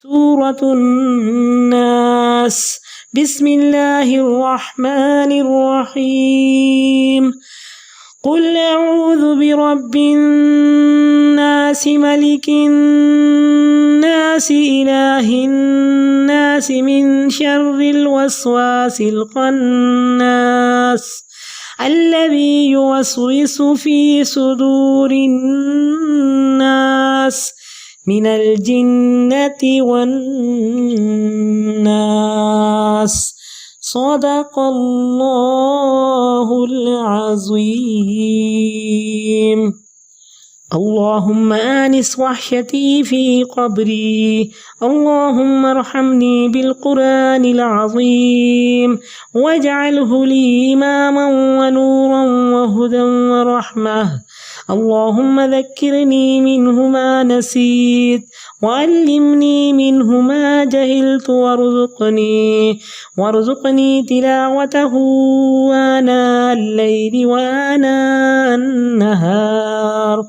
سورة الناس. بسم الله الرحمن الرحيم. قل أعوذ برب الناس ملك الناس إله الناس من شر الوسواس الخناس الذي يوسوس في صدور الناس من الجنة والناس. صدق الله العظيم. اللهم آنس وحشتي في قبري، اللهم ارحمني بالقرآن العظيم واجعله لي إماما ونورا وهدى ورحمة. اللهم ذكرني منه ما نسيت وعلمني منه ما جهلت وارزقني تلاوته آناء الليل وآناء النهار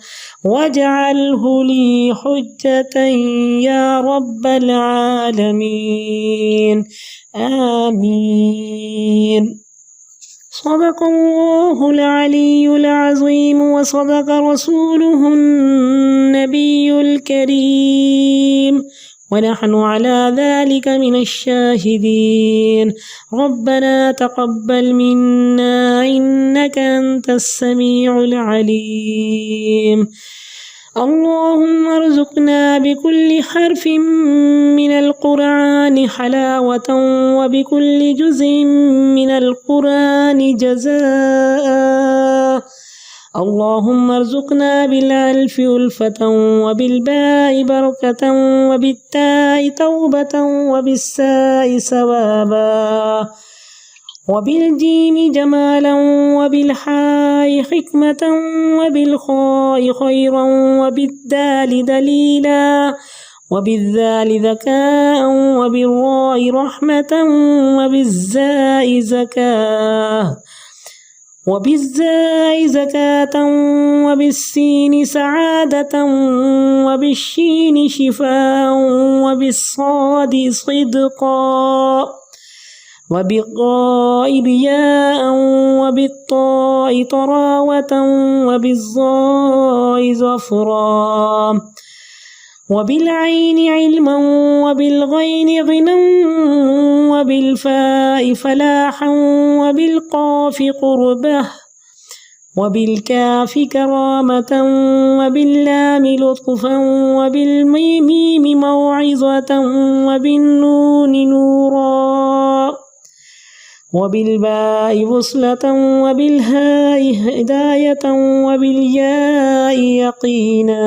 واجعله لي حجة يا رب العالمين. آمين. صدق الله العلي العظيم وصدق رسوله النبي الكريم ونحن على ذلك من الشاهدين. ربنا تقبل منا إنك أنت السميع العليم. اللهم ارزقنا بكل حرف من القرآن حلاوة وبكل جزء من القرآن جزاء. اللهم ارزقنا بالألف ألفة وبالباء بركة وبالتاء توبة وبالساء ثوابا وبالجيم جمالا وبالحاء حكمة وبالخاء خيرا وبالدال دليلا وبالذال ذكاء وبالراء رحمة وبالزاء زكاة وبالسين سعادة وبالشين شفاء وبالصاد صدقا وبالغاء رياء وبالطاء طراوة وبالظاء ظفرا وبالعين علما وبالغين غنى وبالفاء فلاحا وبالقاف قربة وبالكاف كرامة وباللام لطفا وبالميم موعظة وبالنون نورا وبالباء وصلة وبالهاء هداية وبالياء يقينا.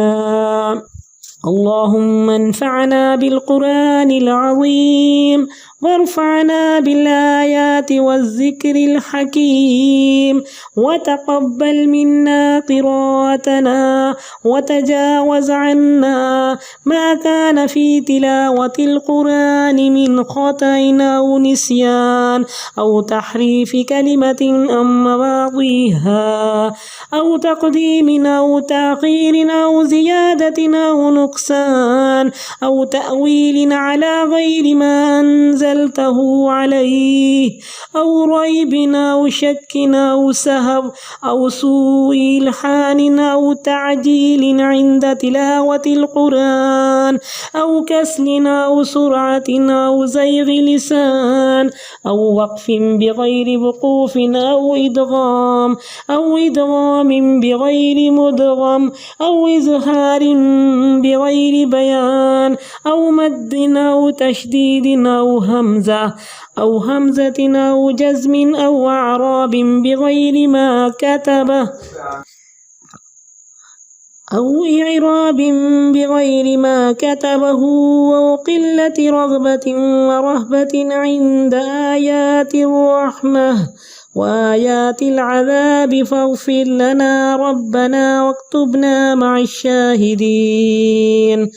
اللهم انفعنا بالقرآن العظيم وارفعنا بالآيات والذكر الحكيم وتقبل منا قراءتنا وتجاوز عنا ما كان في تلاوة القرآن من خطأ أو نسيان أو تحريف كلمة عن مواضعها أو تقديم أو تأخير أو زيادة أو نقصان أو تأويل على غير ما أنزلته عليه أو ريب أو شك أو سهو أو سوء إلحان أو تعجيل عند تلاوة القرآن أو كسل أو سرعة أو زيغ لسان أو وقف بغير وقوف أو إدغام بغير مدغم أو إظهار بغير بيان أو مد أو تشديد أو همزة أو جزم أو أعراب بغير ما كتبه أو إعراب بغير ما كتبه وقلة رغبة ورهبة عند آيات الرحمة وآيات العذاب فاغفر لنا ربنا واكتبنا مع الشاهدين.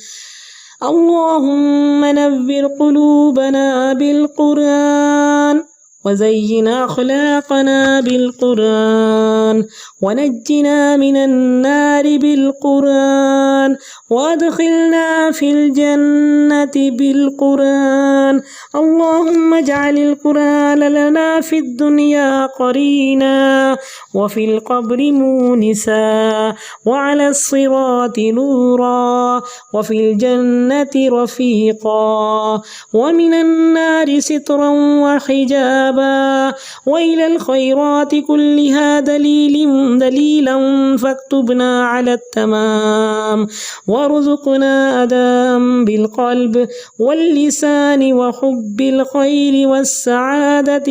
اللهم نبر قلوبنا بالقرآن وزين أخلاقنا بالقرآن ونجنا من النار بالقرآن وادخلنا في الجنة بالقرآن. اللهم اجعل القرآن لنا في الدنيا قرينا وفي القبر مونسا وعلى الصراط نورا وفي الجنة رفيقا ومن النار سترا وحجابا وإلى الخيرات كلها دليلا فاكتبنا على التمام وارزقنا أداء بالقلب واللسان وحب الخير والسعادة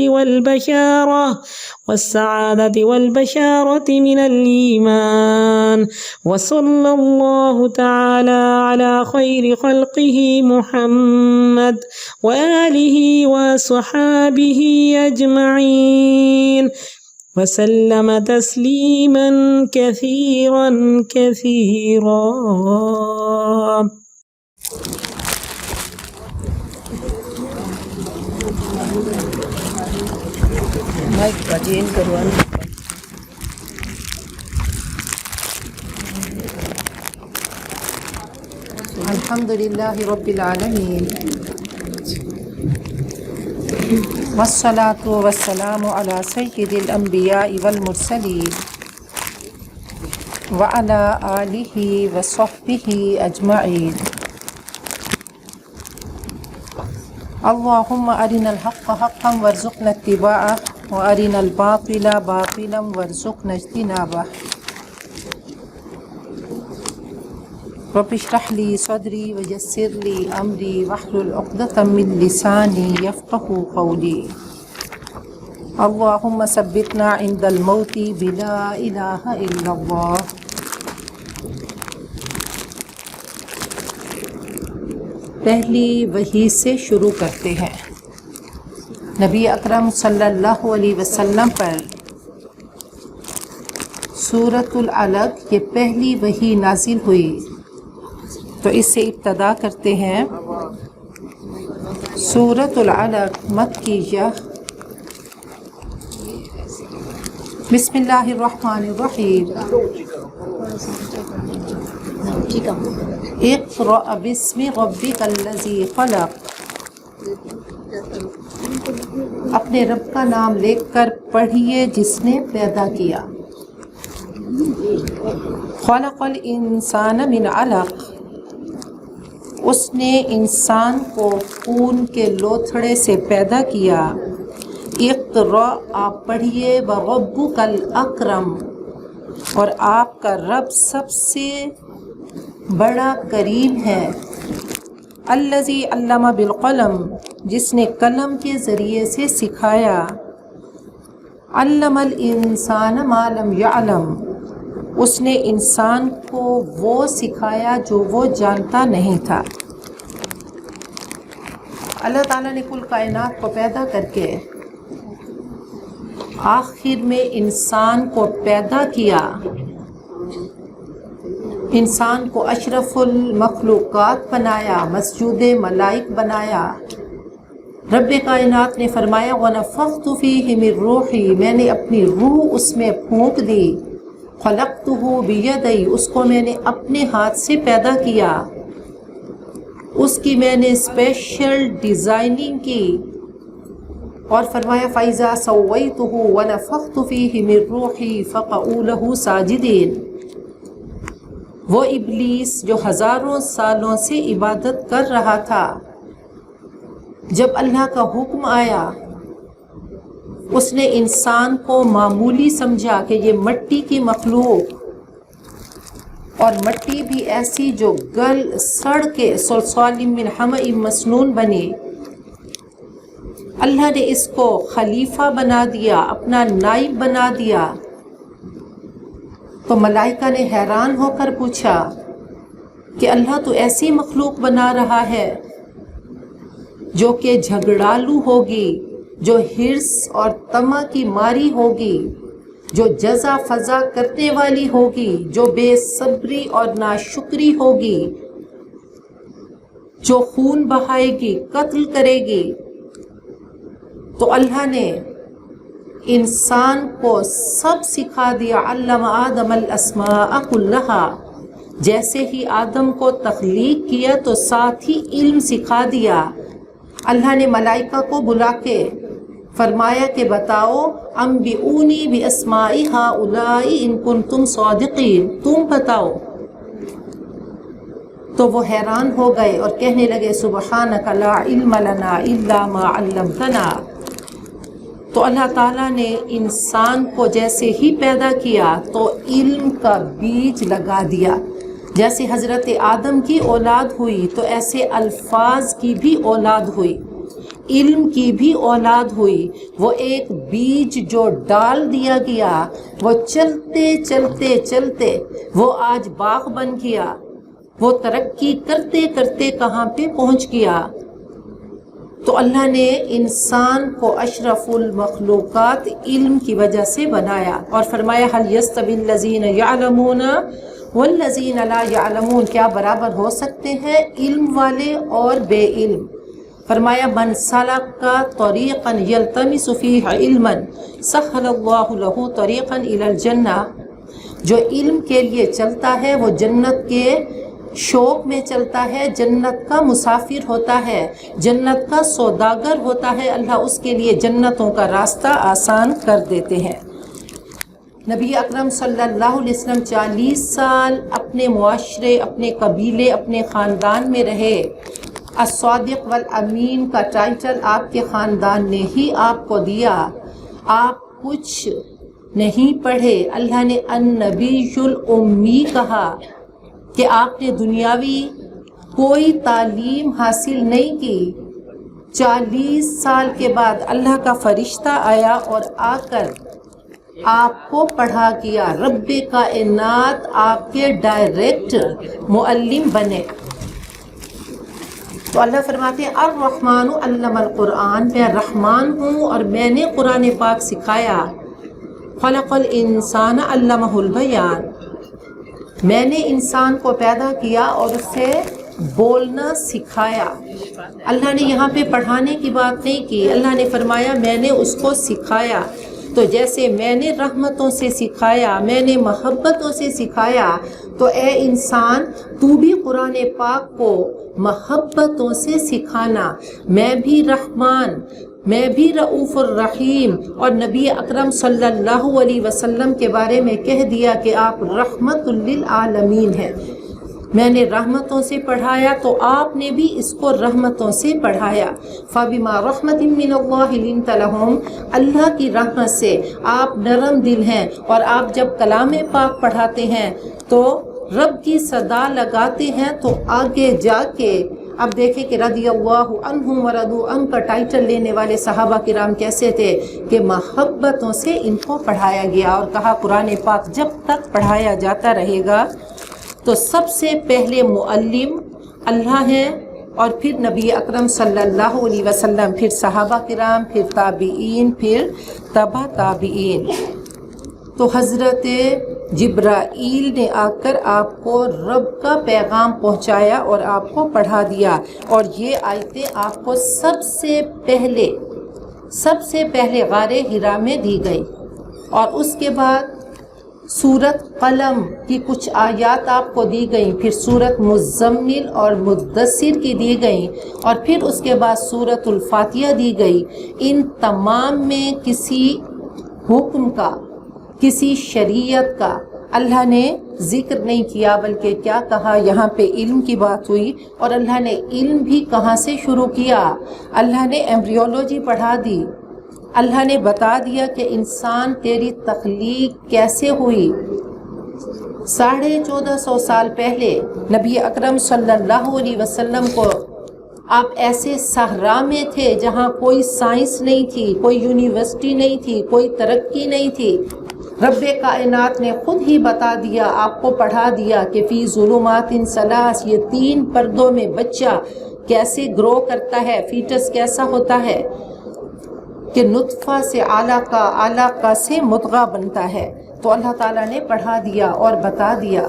والبشارة من الإيمان. وصلى الله تعالى على خير خلقه محمد وآله وصحابه أجمعين وسلم تسليما كثيرا كثيرا. الحمدللہ رب العالمین والصلاة والسلام على سید الانبیاء والمرسلین وعلى آلہ وصحبہ اجمعین. اللہم ارنا الحق حقا وارزقنا اتباعہ وارنا الباطل باطلا وارزقنا اجتنابہ. رب اشرح لي صدري ويسر لي أمري واحلل عقدة من لساني يفقهوا قولي. اللهم ثبتنا عند الموت بلا إله إلا الله. پہلی وحی سے شروع کرتے ہیں. نبی اکرم صلی اللہ علیہ وسلم پر سورۃ العلق یہ پہلی وحی نازل ہوئی، تو اس سے ابتدا کرتے ہیں. سورۃ العلق مکیہ. بسم اللہ الرحمن الرحیم. اقرأ باسم ربک الذی خلق. اپنے رب کا نام لے کر پڑھیے جس نے پیدا کیا. خلق الانسان من علق. اس نے انسان کو خون کے لوتھڑے سے پیدا کیا. اقرأ آپ پڑھیے وربک الاکرم اور آپ کا رب سب سے بڑا کریم ہے. الذی علم بالقلم جس نے قلم کے ذریعے سے سکھایا. علم الانسان ما لم یعلم اس نے انسان کو وہ سکھایا جو وہ جانتا نہیں تھا. اللہ تعالیٰ نے کل کائنات کو پیدا کر کے آخر میں انسان کو پیدا کیا. انسان کو اشرف المخلوقات بنایا، مسجود ملائک بنایا. رب کائنات نے فرمایا وَنَفَخْتُ فِيهِ مِن رُوحِي میں نے اپنی روح اس میں پھونک دی. خلقتہ بیدی اس کو میں نے اپنے ہاتھ سے پیدا کیا. اس کی میں نے اسپیشل ڈیزائننگ کی. اور فرمایا فَإِذَا سَوَّيْتُهُ وَنَفَخْتُ فِيهِ مِن رُوحِي فَقَعُوا لَهُ سَاجِدِينَ. وہ ابلیس جو ہزاروں سالوں سے عبادت کر رہا تھا، جب اللہ کا حکم آیا اس نے انسان کو معمولی سمجھا کہ یہ مٹی کی مخلوق، اور مٹی بھی ایسی جو گل سڑ کے صلصال من حمأ مسنون بنی. اللہ نے اس کو خلیفہ بنا دیا، اپنا نائب بنا دیا. تو ملائکہ نے حیران ہو کر پوچھا کہ اللہ تو ایسی مخلوق بنا رہا ہے جو کہ جھگڑالو ہوگی، جو حرص اور طمع کی ماری ہوگی، جو جزا فضا کرنے والی ہوگی، جو بے صبری اور ناشکری ہوگی، جو خون بہائے گی، قتل کرے گی. تو اللہ نے انسان کو سب سکھا دیا. علم آدم الاسماء کلہا، جیسے ہی آدم کو تخلیق کیا تو ساتھ ہی علم سکھا دیا. اللہ نے ملائکہ کو بلا کے فرمایا کہ بتاؤ انبئونی باسماء ہؤلاء ان کنتم صادقین، تم بتاؤ. تو وہ حیران ہو گئے اور کہنے لگے سبحانک لا علم لنا الا ما علمتنا. تو اللہ تعالیٰ نے انسان کو جیسے ہی پیدا کیا تو علم کا بیج لگا دیا. جیسے حضرت آدم کی اولاد ہوئی تو ایسے الفاظ کی بھی اولاد ہوئی، علم کی بھی اولاد ہوئی. وہ ایک بیج جو ڈال دیا گیا وہ چلتے چلتے چلتے وہ آج باغ بن گیا، وہ ترقی کرتے کرتے کہاں پہ پہنچ گیا. تو اللہ نے انسان کو اشرف المخلوقات علم کی وجہ سے بنایا اور فرمایا هل يستوي الذين يعلمون والذين لا يعلمون، کیا برابر ہو سکتے ہیں علم والے اور بے علم. فرمایا من سلک طریقا یلتمس فیہ علما سہل اللہ له طریقا الی الجنہ، جو علم کے لیے چلتا ہے وہ جنت کے شوق میں چلتا ہے، جنت کا مسافر ہوتا ہے، جنت کا سوداگر ہوتا ہے. اللہ اس کے لیے جنتوں کا راستہ آسان کر دیتے ہیں. نبی اکرم صلی اللہ علیہ وسلم 40 سال اپنے معاشرے، اپنے قبیلے، اپنے خاندان میں رہے. الصادق والامین کا ٹائٹل آپ کے خاندان نے ہی آپ کو دیا. آپ کچھ نہیں پڑھے. اللہ نے النبی الامی کہا کہ آپ نے دنیاوی کوئی تعلیم حاصل نہیں کی. 40 سال کے بعد اللہ کا فرشتہ آیا اور آ کر آپ کو پڑھا کیا. رب کائنات آپ کے ڈائریکٹ معلم بنے. تو اللہ فرماتے ہیں الرحمن علم القرآن، میں رحمان ہوں اور میں نے قرآن پاک سکھایا. خلق الانسان علمہ البیان، میں نے انسان کو پیدا کیا اور اسے بولنا سکھایا. اللہ نے یہاں پہ پڑھانے کی بات نہیں کی، اللہ نے فرمایا میں نے اس کو سکھایا. تو جیسے میں نے رحمتوں سے سکھایا، میں نے محبتوں سے سکھایا، تو اے انسان تو بھی قرآن پاک کو محبتوں سے سکھانا. میں بھی رحمان، میں بھی رؤوف الرحیم، اور نبی اکرم صلی اللہ علیہ وسلم کے بارے میں کہہ دیا کہ آپ رحمت للعالمین ہیں. میں نے رحمتوں سے پڑھایا تو آپ نے بھی اس کو رحمتوں سے پڑھایا. فَبِمَا رَحْمَةٍ مِّنَ اللَّهِ لِنْتَ لَهُمْ، اللہ کی رحمت سے آپ نرم دل ہیں. اور آپ جب کلام پاک پڑھاتے ہیں تو رب کی صدا لگاتے ہیں تو آگے جا کے اب دیکھیں کہ رضی اللہ عنہم ورضوا عنہ کا ٹائٹل لینے والے صحابہ کرام کیسے تھے کہ محبتوں سے ان کو پڑھایا گیا. اور کہا قرآن پاک جب تک پڑھایا جاتا رہے گا تو سب سے پہلے معلم اللہ ہیں، اور پھر نبی اکرم صلی اللہ علیہ وسلم، پھر صحابہ کرام، پھر تابعین، پھر تبع تابعین. تو حضرت جبرائیل نے آ کر آپ کو رب کا پیغام پہنچایا اور آپ کو پڑھا دیا. اور یہ آیتیں آپ کو سب سے پہلے غار حرا میں دی گئی. اور اس کے بعد سورت قلم کی کچھ آیات آپ کو دی گئیں، پھر سورت مزمل اور مدثر کی دی گئیں، اور پھر اس کے بعد سورت الفاتحہ دی گئی. ان تمام میں کسی حکم کا، کسی شریعت کا اللہ نے ذکر نہیں کیا، بلکہ کیا کہا، یہاں پہ علم کی بات ہوئی. اور اللہ نے علم بھی کہاں سے شروع کیا؟ اللہ نے ایمبریولوجی پڑھا دی. اللہ نے بتا دیا کہ انسان تیری تخلیق کیسے ہوئی. 1450 سال پہلے نبی اکرم صلی اللہ علیہ وسلم کو آپ ایسے صحرا میں تھے جہاں کوئی سائنس نہیں تھی، کوئی یونیورسٹی نہیں تھی، کوئی ترقی نہیں تھی. رب کائنات نے خود ہی بتا دیا، آپ کو پڑھا دیا کہ فی ظلمات ثلاث، یہ 3 پردوں میں بچہ کیسے گرو کرتا ہے، فیٹس کیسا ہوتا ہے، کہ نطفہ سے علاقہ، علاقہ سے مضغہ بنتا ہے. تو اللہ تعالیٰ نے پڑھا دیا اور بتا دیا.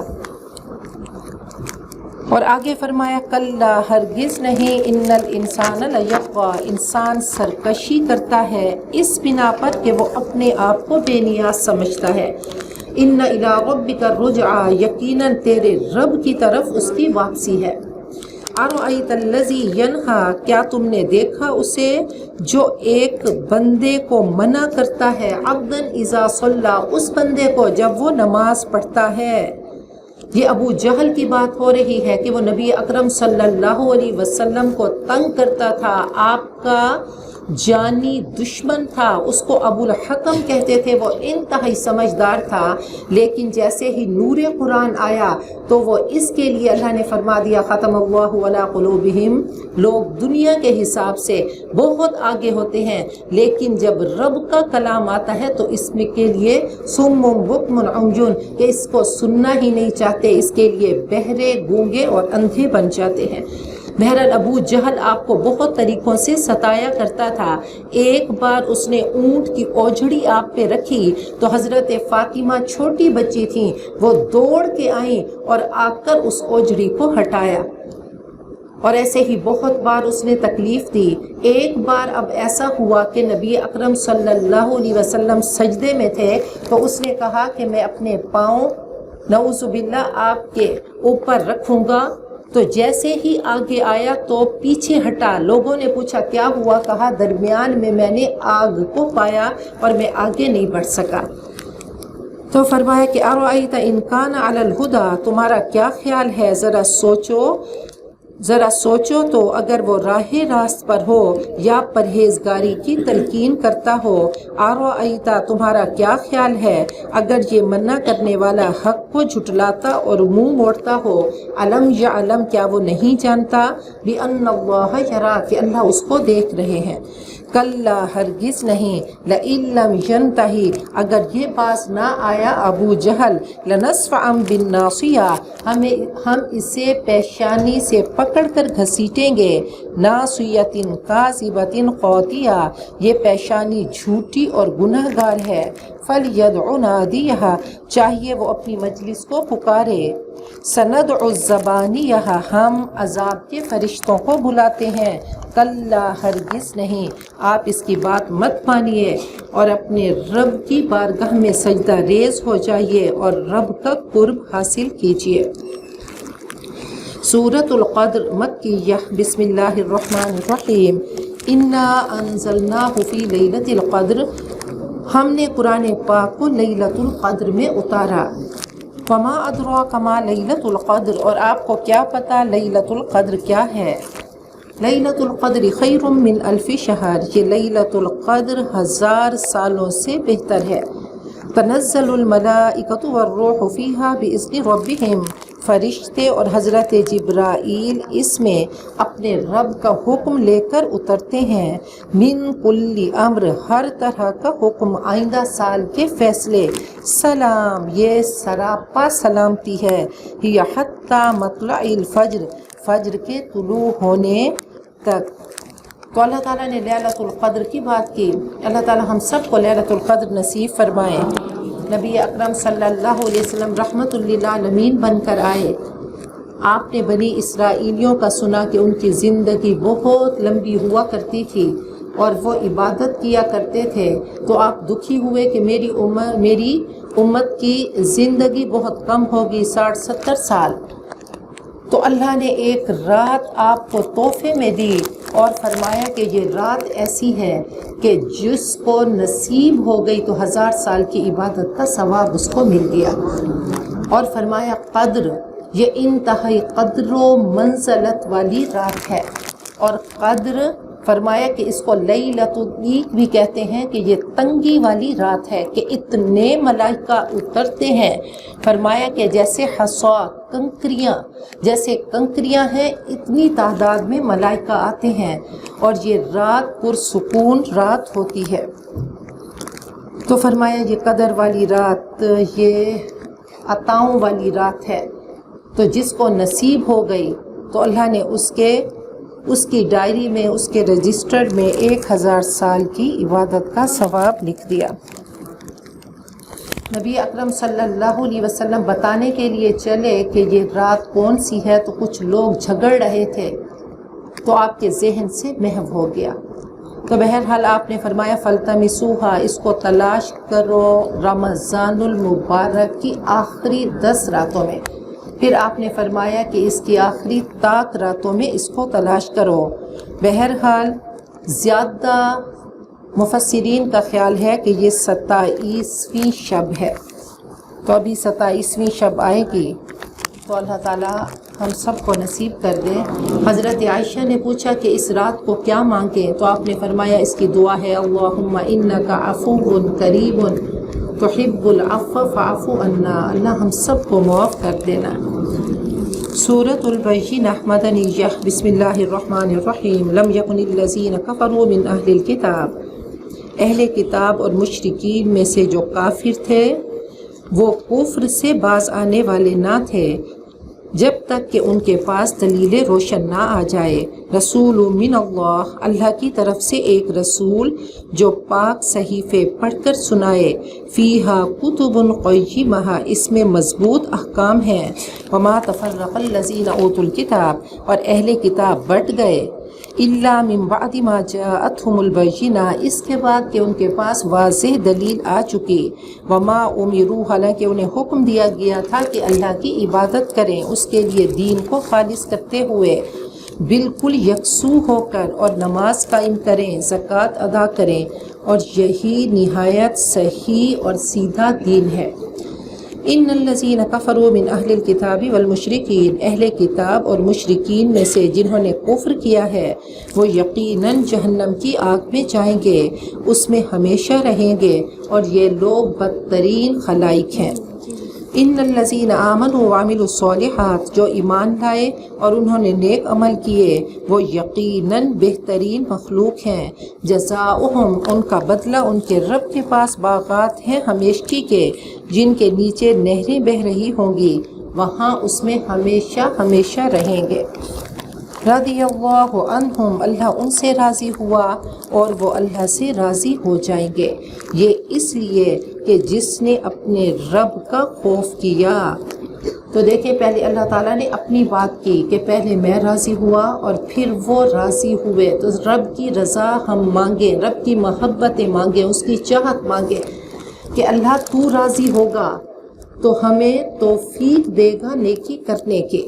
اور آگے فرمایا کلا ہرگز نہیں، ان الانسان لیطغی، انسان سرکشی کرتا ہے اس بنا پر کہ وہ اپنے آپ کو بے نیاز سمجھتا ہے۔ ان الی ربک الرجعی، یقیناً تیرے رب کی طرف اس کی واپسی ہے۔ ارأیت الذی ینہا، کیا تم نے دیکھا اسے جو ایک بندے کو منع کرتا ہے، عبدا اذا صلی، اس بندے کو جب وہ نماز پڑھتا ہے۔ یہ ابو جہل کی بات ہو رہی ہے کہ وہ نبی اکرم صلی اللہ علیہ وسلم کو تنگ کرتا تھا، آپ کا جانی دشمن تھا، اس کو ابو الحکم کہتے تھے، وہ انتہائی سمجھدار تھا، لیکن جیسے ہی نور قرآن آیا تو وہ اس کے لیے اللہ نے فرما دیا ختم اللہ علی قلوبہم، لوگ دنیا کے حساب سے بہت آگے ہوتے ہیں، لیکن جب رب کا کلام آتا ہے تو اس میں کے لیے صم بکم عمي، کہ اس کو سننا ہی نہیں چاہتے، اس کے لیے بہرے، گونگے اور اندھے بن جاتے ہیں۔ بہرحال ابو جہل آپ کو بہت طریقوں سے ستایا کرتا تھا۔ ایک بار اس نے اونٹ کی اوجھڑی آپ پہ رکھی تو حضرت فاطمہ چھوٹی بچی تھیں، وہ دوڑ کے آئیں اور آ کر اس اوجھڑی کو ہٹایا، اور ایسے ہی بہت بار اس نے تکلیف دی۔ ایک بار اب ایسا ہوا کہ نبی اکرم صلی اللہ علیہ وسلم سجدے میں تھے تو اس نے کہا کہ میں اپنے پاؤں نعوذ باللہ آپ کے اوپر رکھوں گا، تو جیسے ہی آگے آیا تو پیچھے ہٹا۔ لوگوں نے پوچھا کیا ہوا؟ کہا درمیان میں نے آگ کو پایا اور میں آگے نہیں بڑھ سکا۔ تو فرمایا کہ ارأیت ان کان علی الہدی، تمہارا کیا خیال ہے، ذرا سوچو تو اگر وہ راہ راست پر ہو یا پرہیزگاری کی تلقین کرتا ہو۔ ارأیت، تمہارا کیا خیال ہے اگر یہ منع کرنے والا حق کو جھٹلاتا اور منہ موڑتا ہو۔ علم یعلم، کیا وہ نہیں جانتا، بأن اللہ یری، کہ اللہ اس کو دیکھ رہے ہیں۔ کلا ہرگز نہیں، لئن لم ینتہی، اگر یہ باز نہ آیا ابو جہل، لنصفعا بالناصیہ، ہم اسے پیشانی سے پکڑ کر گھسیٹیں گے۔ ناصیۃ کاذبۃ خاطیہ، یہ پیشانی جھوٹی اور گناہ گار ہے۔ فلیدع نادیہ، چاہیے وہ اپنی مجلس کو پکارے۔ سندع الزبانیہ، ہم عذاب کے فرشتوں کو بلاتے ہیں۔ کلا ہرگز نہیں، آپ اس کی بات مت مانیے اور اپنے رب کی بارگاہ میں سجدہ ریز ہو جائیے اور رب کا قرب حاصل کیجیے۔ سورۃ القدر مکیہ، بسم اللہ الرحمن الرحیم۔ انا انزلناہ فی لیلۃ القدر، ہم نے قرآن پاک کو لیلۃ القدر میں اتارا۔ وما ادراک ما لیلۃ القدر، اور آپ کو کیا پتا لیلۃ القدر کیا ہے۔ لیلۃ القدر خیر من الف شہر، یہ لیلۃ القدر 1000 سالوں سے بہتر ہے۔ تنزل الملائکۃ والروح فیہا بإذن ربہم، فرشتے اور حضرت جبرائیل اس میں اپنے رب کا حکم لے کر اترتے ہیں۔ من کل امر، ہر طرح کا حکم، آئندہ سال کے فیصلے۔ سلام، یہ سراپا سلامتی ہے۔ ہی حتی مطلع الفجر، فجر کے طلوع ہونے تک۔ تو اللہ تعالیٰ نے لیلۃ القدر کی بات کی۔ اللہ تعالیٰ ہم سب کو لیلۃ القدر نصیب فرمائے۔ نبی اکرم صلی اللہ علیہ وسلم رحمت للعالمین بن کر آئے۔ آپ نے بنی اسرائیلیوں کا سنا کہ ان کی زندگی بہت لمبی ہوا کرتی تھی اور وہ عبادت کیا کرتے تھے، تو آپ دکھی ہوئے کہ میری امت کی زندگی بہت کم ہوگی، 60-70 سال۔ تو اللہ نے ایک رات آپ کو تحفے میں دی اور فرمایا کہ یہ رات ایسی ہے کہ جس کو نصیب ہو گئی تو 1000 سال کی عبادت کا ثواب اس کو مل گیا۔ اور فرمایا قدر، یہ انتہائی قدر و منزلت والی رات ہے، اور قدر فرمایا کہ اس کو لیلۃ العید بھی کہتے ہیں کہ یہ تنگی والی رات ہے کہ اتنے ملائکہ اترتے ہیں۔ فرمایا کہ جیسے حصا، کنکریاں ہیں، اتنی تعداد میں ملائکہ آتے ہیں، اور یہ رات پرسکون رات ہوتی ہے۔ تو فرمایا یہ قدر والی رات، یہ عطاؤں والی رات ہے، تو جس کو نصیب ہو گئی تو اللہ نے اس کی ڈائری میں، اس کے رجسٹر میں 1000 سال کی عبادت کا ثواب لکھ دیا۔ نبی اکرم صلی اللہ علیہ وسلم بتانے کے لیے چلے کہ یہ رات کون سی ہے، تو کچھ لوگ جھگڑ رہے تھے، تو آپ کے ذہن سے محو ہو گیا۔ تو بہرحال آپ نے فرمایا فلتمسوہا، اس کو تلاش کرو رمضان المبارک کی آخری 10 راتوں میں۔ پھر آپ نے فرمایا کہ اس کی آخری طاق راتوں میں اس کو تلاش کرو۔ بہرحال زیادہ مفسرین کا خیال ہے کہ یہ 27ویں شب ہے، تو ابھی 27ویں شب آئے گی، تو اللہ تعالیٰ ہم سب کو نصیب کر دیں۔ حضرت عائشہ نے پوچھا کہ اس رات کو کیا مانگیں، تو آپ نے فرمایا اس کی دعا ہے اللہم انک عفو کریم تحب العفو فاعف عنا، اللہ ہم سب کو معاف کر دینا۔ سورۃ البینہ مدنیہ۔ بسم اللہ الرحمن الرحیم۔ لم یکن الذین کفروا من اہل الکتاب، اہل کتاب اور مشرکین میں سے جو کافر تھے وہ کفر سے باز آنے والے نہ تھے جب تک کہ ان کے پاس دلیل روشن نہ آ جائے۔ رسول من اللہ، اللہ کی طرف سے ایک رسول جو پاک صحیفے پڑھ کر سنائے، فیہا کتب قیمہ، اس میں مضبوط احکام ہیں، وما تفرق الذین اوتوا الکتاب، اور اہل کتاب بٹ گئے، الا من بعد ما جاءتهم البینہ، اس کے بعد کہ ان کے پاس واضح دلیل آ چکی، وما امروا، حالانکہ انہیں حکم دیا گیا تھا کہ اللہ کی عبادت کریں، اس کے لیے دین کو خالص کرتے ہوئے بالکل یکسو ہو کر، اور نماز قائم کریں، زکوٰۃ ادا کریں، اور یہی نہایت صحیح اور سیدھا دین ہے۔ ان الذین کفروا من اہل الکتاب والمشرکین، اہل کتاب اور مشرکین میں سے جنہوں نے کفر کیا ہے وہ یقیناً جہنم کی آگ میں جائیں گے، اس میں ہمیشہ رہیں گے، اور یہ لوگ بدترین خلائق ہیں۔ ان الذین آمنوا وعملوا الصالحات، جو ایمان لائے اور انہوں نے نیک عمل کیے، وہ یقیناً بہترین مخلوق ہیں۔ جزاؤہم، ان کا بدلہ ان کے رب کے پاس باغات ہیں ہمیشگی کے، جن کے نیچے نہریں بہہ رہی ہوں گی، وہاں اس میں ہمیشہ ہمیشہ رہیں گے۔ رضی اللہ عنہم، اللہ ان سے راضی ہوا اور وہ اللہ سے راضی ہو جائیں گے، یہ اس لیے کہ جس نے اپنے رب کا خوف کیا۔ تو دیکھیں پہلے اللہ تعالیٰ نے اپنی بات کی کہ پہلے میں راضی ہوا اور پھر وہ راضی ہوئے، تو رب کی رضا ہم مانگیں، رب کی محبتیں مانگیں، اس کی چاہت مانگیں کہ اللہ تو راضی ہوگا تو ہمیں توفیق دے گا نیکی کرنے کے۔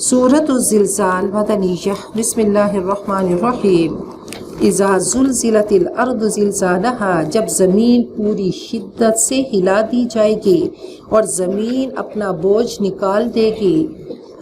سورۃ الزلزال مدنیہ۔ بسم اللہ الرحمن الرحیم۔ اذا زلزلت الارض زلزالہا، جب زمین پوری شدت سے ہلا دی جائے گی اور زمین اپنا بوجھ نکال دے گی،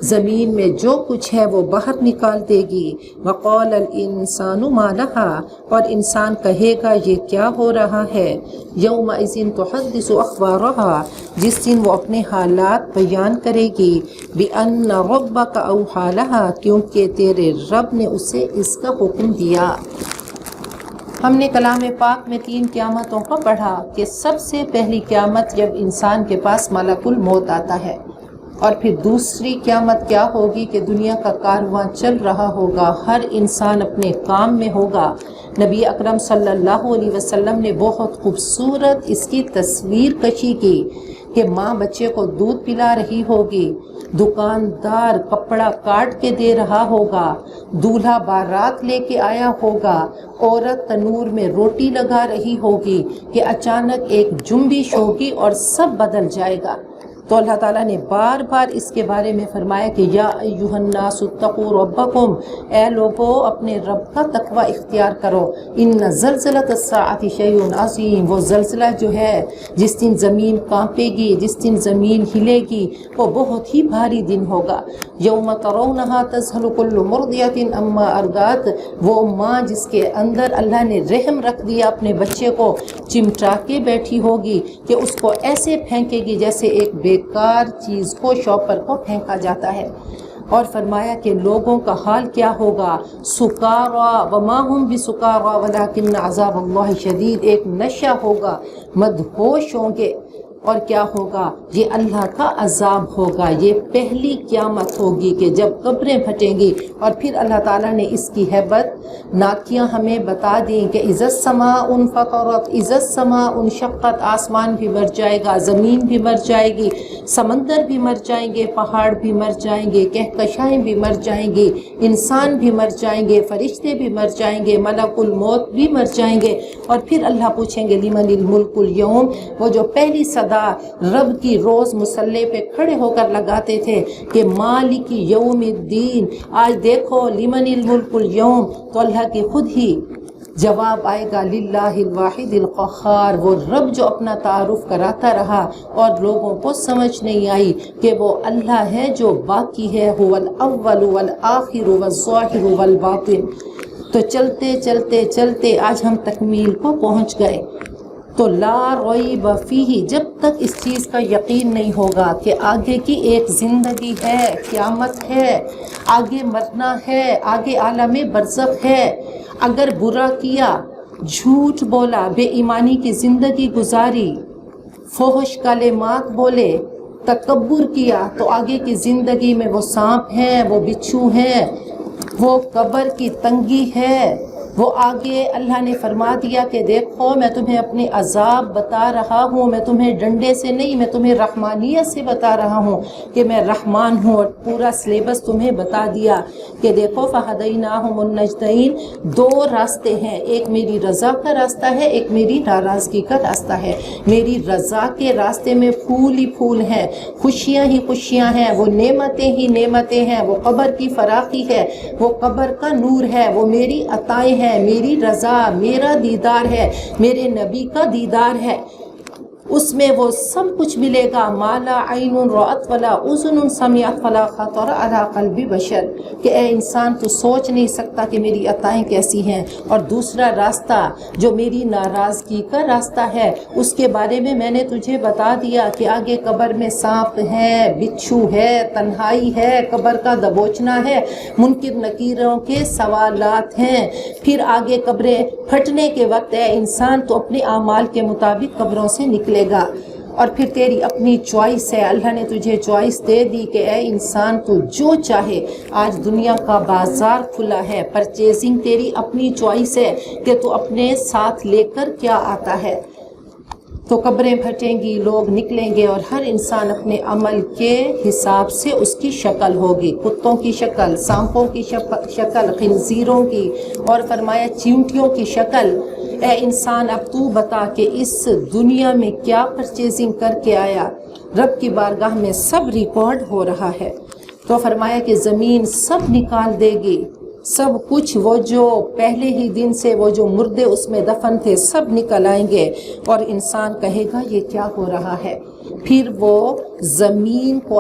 زمین میں جو کچھ ہے وہ باہر نکال دے گی۔ وقال الانسان ما لہا، اور انسان کہے گا یہ کیا ہو رہا ہے۔ یومئذ تحدث اخبارہا، جس دن وہ اپنے حالات بیان کرے گی۔ بان ربک اوحی لہا، کیونکہ تیرے رب نے اسے اس کا حکم دیا۔ ہم نے کلام پاک میں 3 قیامتوں کو پڑھا کہ سب سے پہلی قیامت جب انسان کے پاس ملک الموت آتا ہے، اور پھر دوسری قیامت کیا ہوگی کہ دنیا کا کارواں چل رہا ہوگا، ہر انسان اپنے کام میں ہوگا۔ نبی اکرم صلی اللہ علیہ وسلم نے بہت خوبصورت اس کی تصویر کشی کی کہ ماں بچے کو دودھ پلا رہی ہوگی، دکاندار کپڑا کاٹ کے دے رہا ہوگا، دولہا بارات لے کے آیا ہوگا، عورت تنور میں روٹی لگا رہی ہوگی کہ اچانک ایک جنبش ہوگی اور سب بدل جائے گا۔ تو اللہ تعالیٰ نے بار بار اس کے بارے میں فرمایا کہ یا ایھا الناس اتقوا ربکم، اے لوگو اپنے رب کا تقوی اختیار کرو۔ ان زلزلۃ الساعۃ شیء عظیم، وہ زلزلہ جو ہے جس دن زمین کانپے گی، جس دن زمین ہلے گی، وہ بہت ہی بھاری دن ہوگا۔ یوم ترونھا تذہل کل مرضعۃ عما ارضعت، وہ ماں جس کے اندر اللہ نے رحم رکھ دیا اپنے بچے کو، چمٹا کے بیٹھی ہوگی کہ اس کو ایسے پھینکے گی جیسے ایک بیکار چیز کو شاپر کو پھینکا جاتا ہے۔ اور فرمایا کہ لوگوں کا حال کیا ہوگا، سکارا وما ہم بسکارا ولکن عذاب اللہ شدید، ایک نشہ ہوگا، مدہوش ہوں گے، اور کیا ہوگا؟ یہ اللہ کا عذاب ہوگا. یہ پہلی قیامت ہوگی کہ جب قبریں پھٹیں گی. اور پھر اللہ تعالیٰ نے اس کی ہیبت ناکیاں ہمیں بتا دیں کہ اذا السماء انفطرت، اذا السماء انشقت، آسمان بھی مر جائے گا، زمین بھی مر جائے گی، سمندر بھی مر جائیں گے، پہاڑ بھی مر جائیں گے، کہکشائیں بھی مر جائیں گی، انسان بھی مر جائیں گے، فرشتے بھی مر جائیں گے، ملک الموت بھی مر جائیں گے. اور پھر اللہ پوچھیں گے لمن الملک اليوم، وہ جو پہلی صدا رب کی روز مصلی پہ کھڑے ہو کر لگاتے تھے کہ مالک یوم الدین، آج دیکھو لمن الملک اليوم، تو اللہ کی خود ہی جواب آئے گا للہ الواحد القہار. وہ رب جو اپنا تعارف کراتا رہا اور لوگوں کو سمجھ نہیں آئی کہ وہ اللہ ہے جو باقی ہے، هو الاول والآخر والظاہر والباطن. تو چلتے چلتے چلتے آج ہم تکمیل کو پہنچ گئے. تو لا ریب فیہ، جب تک اس چیز کا یقین نہیں ہوگا کہ آگے کی ایک زندگی ہے، قیامت ہے، آگے مرنا ہے، آگے عالم برزخ ہے، اگر برا کیا، جھوٹ بولا، بے ایمانی کی زندگی گزاری، فحش کلمات بولے، تکبر کیا، تو آگے کی زندگی میں وہ سانپ ہیں، وہ بچھو ہیں، وہ قبر کی تنگی ہے، وہ آگے اللہ نے فرما دیا کہ دیکھو میں تمہیں اپنے عذاب بتا رہا ہوں، میں تمہیں ڈنڈے سے نہیں، میں تمہیں رحمانیت سے بتا رہا ہوں کہ میں رحمان ہوں. اور پورا سلیبس تمہیں بتا دیا کہ دیکھو فہدیناہم النجدین، دو راستے ہیں، ایک میری رضا کا راستہ ہے، ایک میری ناراضگی کا راستہ ہے. میری رضا کے راستے میں پھول ہی پھول ہیں، خوشیاں ہی خوشیاں ہیں، وہ نعمتیں ہی نعمتیں ہیں، وہ قبر کی فراخی ہے، وہ قبر کا نور ہے، وہ میری عطائیں ہیں، میری رضا، میرا دیدار ہے، میرے نبی کا دیدار ہے. اس میں وہ سب کچھ ملے گا، مالا عین رأت ولا اذن سمعت ولا خطر علی قلب بشر، کہ اے انسان تو سوچ نہیں سکتا کہ میری عطائیں کیسی ہیں. اور دوسرا راستہ جو میری ناراضگی کا راستہ ہے، اس کے بارے میں میں نے تجھے بتا دیا کہ آگے قبر میں سانپ ہے، بچھو ہے، تنہائی ہے، قبر کا دبوچنا ہے، منکر نکیروں کے سوالات ہیں. پھر آگے قبریں پھٹنے کے وقت اے انسان تو اپنے اعمال کے مطابق قبروں سے نکلے گا. اور پھر تیری اپنی چوائس ہے، اللہ نے تجھے چوائس دے دی کہ اے انسان تو جو چاہے. آج دنیا کا بازار کھلا ہے، پرچیزنگ تیری اپنی چوائس ہے کہ تو اپنے ساتھ لے کر کیا آتا ہے. تو قبریں پھٹیں گی، لوگ نکلیں گے، اور ہر انسان اپنے عمل کے حساب سے اس کی شکل ہوگی، کتوں کی شکل، سانپوں کی شکل، خنزیروں کی، اور فرمایا چیونٹیوں کی شکل. اے انسان اب تو بتا کہ اس دنیا میں کیا پرچیزنگ کر کے آیا. رب کی بارگاہ میں سب ریکارڈ ہو رہا ہے. تو فرمایا کہ زمین سب نکال دے گی، سب کچھ، وہ جو پہلے ہی دن سے وہ جو مردے اس میں دفن تھے سب نکل آئیں گے. اور انسان کہے گا یہ کیا ہو رہا ہے. پھر وہ زمین کو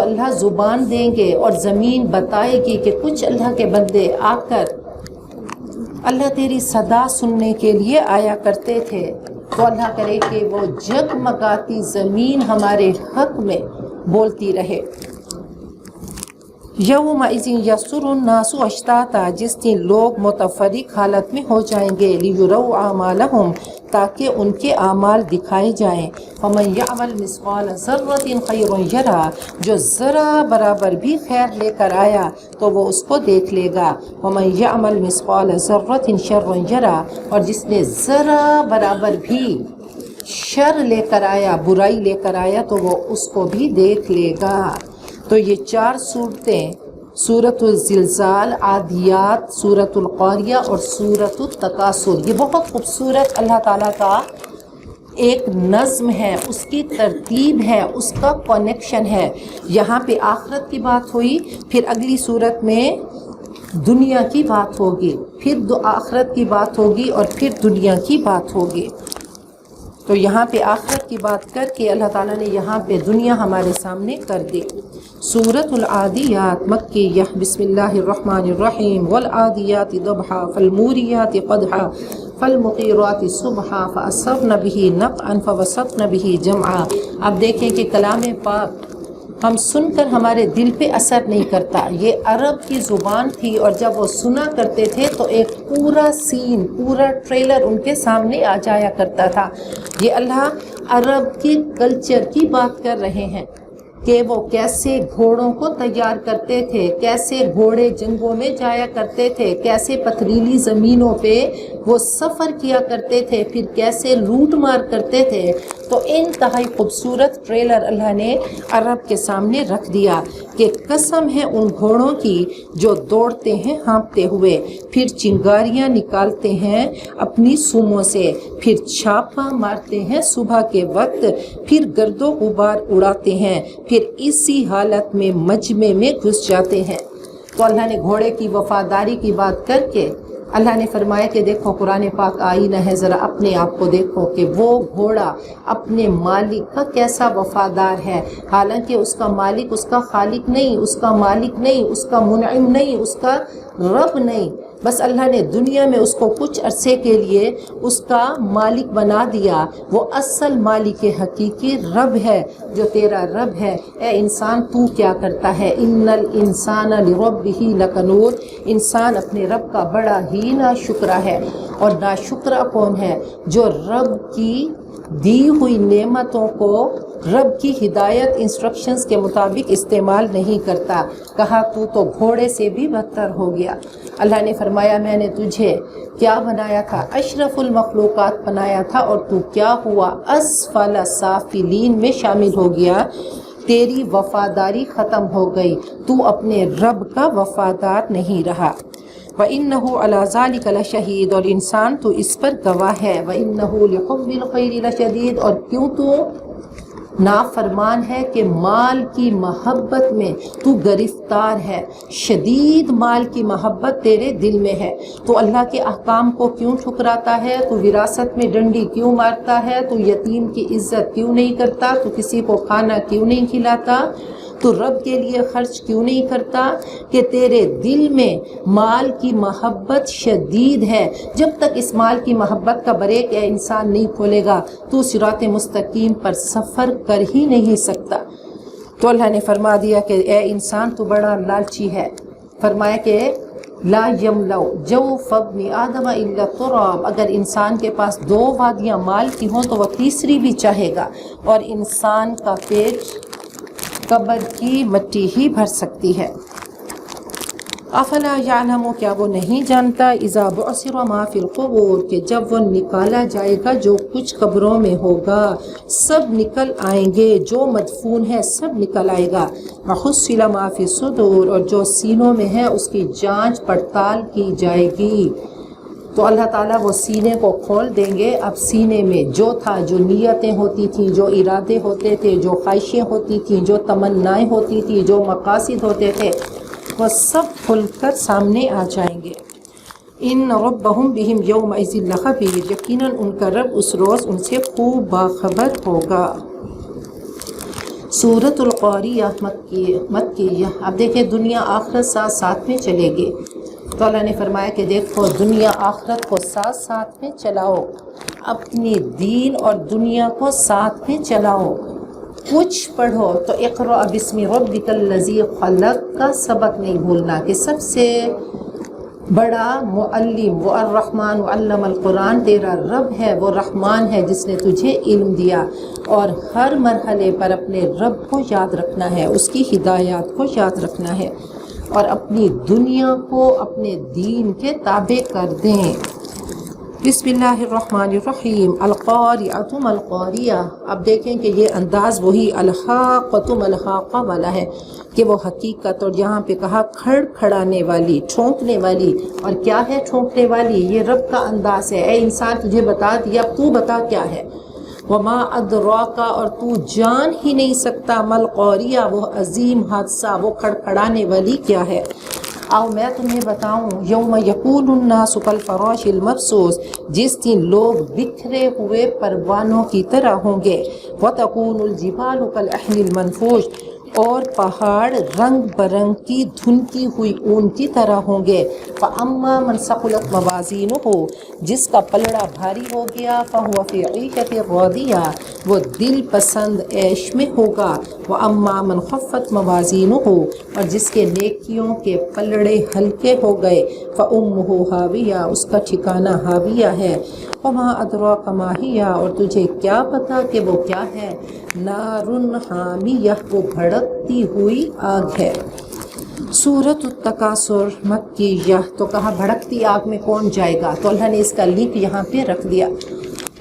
اللہ زبان دیں گے، اور زمین بتائے گی کہ کچھ اللہ کے بندے آ کر اللہ تیری صدا سننے کے لیے آیا کرتے تھے. تو اللہ کرے کہ وہ جگمگاتی زمین ہمارے حق میں بولتی رہے. یومئذ یصدر الناس اشتاتا، جس دن لوگ متفرق حالت میں ہو جائیں گے، لیروا اعمالہم، تاکہ ان کے اعمال دکھائے جائیں. فمن یعمل مثقال ذرۃ خیرا یرہ، جو ذرا برابر بھی خیر لے کر آیا تو وہ اس کو دیکھ لے گا. ومن یعمل مثقال ذرۃ شرا یرہ، اور جس نے ذرا برابر بھی شر لے کر آیا، برائی لے کر آیا، تو وہ اس کو بھی دیکھ لے گا. تو یہ چار صورتیں، سورۃ الزلزال، عادیات، سورۃ القاریہ اور سورۃ التکاثر، یہ بہت خوبصورت اللہ تعالیٰ کا ایک نظم ہے، اس کی ترتیب ہے، اس کا کنیکشن ہے. یہاں پہ آخرت کی بات ہوئی، پھر اگلی صورت میں دنیا کی بات ہوگی، پھر آخرت کی بات ہوگی، اور پھر دنیا کی بات ہوگی. تو یہاں پہ آخرت کی بات کر کے اللہ تعالیٰ نے یہاں پہ دنیا ہمارے سامنے کر دی. سورۃ العادیات مکیہ، بسم اللہ الرحمن الرحیم. والعادیات ضبحا فالموریات قدحا فالمغیرات صبحا فأثرن به نقعا فوسطن به جمعا. آپ دیکھیں کہ کلام پاک ہم سن کر ہمارے دل پہ اثر نہیں کرتا. یہ عرب کی زبان تھی اور جب وہ سنا کرتے تھے تو ایک پورا سین، پورا ٹریلر ان کے سامنے آ جایا کرتا تھا. یہ اللہ عرب کی کلچر کی بات کر رہے ہیں کہ وہ کیسے گھوڑوں کو تیار کرتے تھے، کیسے گھوڑے جنگوں میں جایا کرتے تھے، کیسے پتھریلی زمینوں پہ وہ سفر کیا کرتے تھے، پھر کیسے لوٹ مار کرتے تھے. تو انتہائی خوبصورت ٹریلر اللہ نے عرب کے سامنے رکھ دیا کہ قسم ہے ان گھوڑوں کی جو دوڑتے ہیں ہانپتے ہوئے، پھر چنگاریاں نکالتے ہیں اپنی سوموں سے، پھر چھاپا مارتے ہیں صبح کے وقت، پھر گرد و غبار اڑاتے ہیں، پھر اسی حالت میں مجمع میں گھس جاتے ہیں. تو اللہ نے گھوڑے کی وفاداری کی بات کر کے اللہ نے فرمایا کہ دیکھو قرآن پاک آئینہ ہے، ذرا اپنے آپ کو دیکھو کہ وہ گھوڑا اپنے مالک کا کیسا وفادار ہے. حالانکہ اس کا مالک اس کا خالق نہیں، اس کا مالک نہیں، اس کا منعم نہیں، اس کا رب نہیں. بس اللہ نے دنیا میں اس کو کچھ عرصے کے لیے اس کا مالک بنا دیا. وہ اصل مالک حقیقی رب ہے جو تیرا رب ہے. اے انسان تو کیا کرتا ہے؟ ان الانسان لربہ لکنود. انسان اپنے رب کا بڑا ہی ناشکرا ہے. اور ناشکرا کون ہے؟ جو رب کی دی ہوئی نعمتوں کو رب کی ہدایت انسٹرکشنز کے مطابق استعمال نہیں کرتا. کہا تو گھوڑے سے بھی بدتر ہو گیا. اللہ نے فرمایا میں نے تجھے کیا بنایا تھا؟ اشرف المخلوقات بنایا تھا، اور تو کیا ہوا؟ اسفل سافلین میں شامل ہو گیا. تیری وفاداری ختم ہو گئی، تو اپنے رب کا وفادار نہیں رہا. وَإِنَّهُ عَلَى ذَلِكَ لَشَهِيدٌ. اور انسان تو اس پر گواہ ہے. وَإِنَّهُ لِحُبِّ الْخَيْرِ لَشَدِيدٌ. اور کیوں تو نافرمان ہے کہ مال کی محبت میں تو گرفتار ہے. شدید مال کی محبت تیرے دل میں ہے. تو اللہ کے احکام کو کیوں ٹھکراتا ہے؟ تو وراثت میں ڈنڈی کیوں مارتا ہے؟ تو یتیم کی عزت کیوں نہیں کرتا؟ تو کسی کو کھانا کیوں نہیں کھلاتا؟ تو رب کے لیے خرچ کیوں نہیں کرتا؟ کہ تیرے دل میں مال کی محبت شدید ہے. جب تک اس مال کی محبت کا بریک اے انسان نہیں کھولے گا تو صراط مستقیم پر سفر کر ہی نہیں سکتا. تو اللہ نے فرما دیا کہ اے انسان تو بڑا لالچی ہے. فرمایا کہ لا یملؤ جوف ابن آدم الا التراب. اگر انسان کے پاس 2 وادیاں مال کی ہوں تو وہ تیسری بھی چاہے گا، اور انسان کا پیٹ قبر کی مٹی ہی بھر سکتی ہے. افلا یعلم. کیا وہ نہیں جانتا؟ اذا بعثر ما فی القبور. کہ جب وہ نکالا جائے گا جو کچھ قبروں میں ہوگا، سب نکل آئیں گے. جو مدفون ہے سب نکل آئے گا. وحصل ما فی الصدور. اور جو سینوں میں ہے اس کی جانچ پڑتال کی جائے گی. تو اللہ تعالیٰ وہ سینے کو کھول دیں گے. اب سینے میں جو تھا، جو نیتیں ہوتی تھیں، جو ارادے ہوتے تھے، جو خواہشیں ہوتی تھیں، جو تمنائیں ہوتی تھیں، جو مقاصد ہوتے تھے، وہ سب کھل کر سامنے آ جائیں گے. ان ربہم بہم یومئذ لخبیر. یقیناً ان کا رب اس روز ان سے خوب باخبر ہوگا. سورۃ القاریہ مکیہ. اب دیکھیں دنیا آخرت ساتھ ساتھ میں چلے گی. تو اللہ نے فرمایا کہ دیکھو دنیا آخرت کو ساتھ ساتھ میں چلاؤ، اپنی دین اور دنیا کو ساتھ میں چلاؤ. کچھ پڑھو تو اقرأ بسم ربک الذی خلق کا سبق نہیں بھولنا کہ سب سے بڑا معلم وہ الرحمن علم القرآن تیرا رب ہے. وہ رحمان ہے جس نے تجھے علم دیا، اور ہر مرحلے پر اپنے رب کو یاد رکھنا ہے، اس کی ہدایات کو یاد رکھنا ہے، اور اپنی دنیا کو اپنے دین کے تابع کر دیں. بسم اللہ الرحمن الرحیم. القاریۃ ما القاریہ. اب دیکھیں کہ یہ انداز وہی الحاقۃ ما الحاقہ والا ہے کہ وہ حقیقت، اور یہاں پہ کہا کھڑ کھڑانے والی، ٹھونکنے والی. اور کیا ہے ٹھونکنے والی؟ یہ رب کا انداز ہے. اے انسان تجھے بتا دیا، تو بتا کیا ہے. وما ادراک. اور تو جان ہی نہیں سکتا ما القاریہ وہ عظیم حادثہ، وہ کھڑکھڑانے والی کیا ہے. آؤ میں تمہیں بتاؤں. یوم یکون الناس کالفراش المبثوث. جس دن لوگ بکھرے ہوئے پروانوں کی طرح ہوں گے. وتکون الجبال کالعہن المنفوش. اور پہاڑ رنگ برنگ کی دھنکی ہوئی اون کی طرح ہوں گے۔ فَأَمَّا مَنْ ثَقُلَتْ مَوَازِينُهُ جس کا پلڑا بھاری ہو گیا، فَهُوَ فِي عِيشَةٍ رَاضِيَةٍ وہ دل پسند عیش میں ہوگا۔ وَأَمَّا مَنْ خَفَّتْ مَوَازِينُهُ اور جس کے نیکیوں کے پلڑے ہلکے ہو گئے، فَأُمُّهُ هَاوِيَةٌ اس کا ٹھکانہ ہاویہ ہے۔ وَمَا أَدْرَاكَ مَا هِيَ اور تجھے کیا پتا کہ وہ کیا ہے؟ نَارٌ حَامِيَةٌ وہ بھڑکتی ہوئی آگ ہے۔ سورۃ التکاثر مکیہ۔ تو کہا بھڑکتی آگ میں کون جائے گا؟ تو اللہ نے اس کا لنک یہاں پہ رکھ دیا،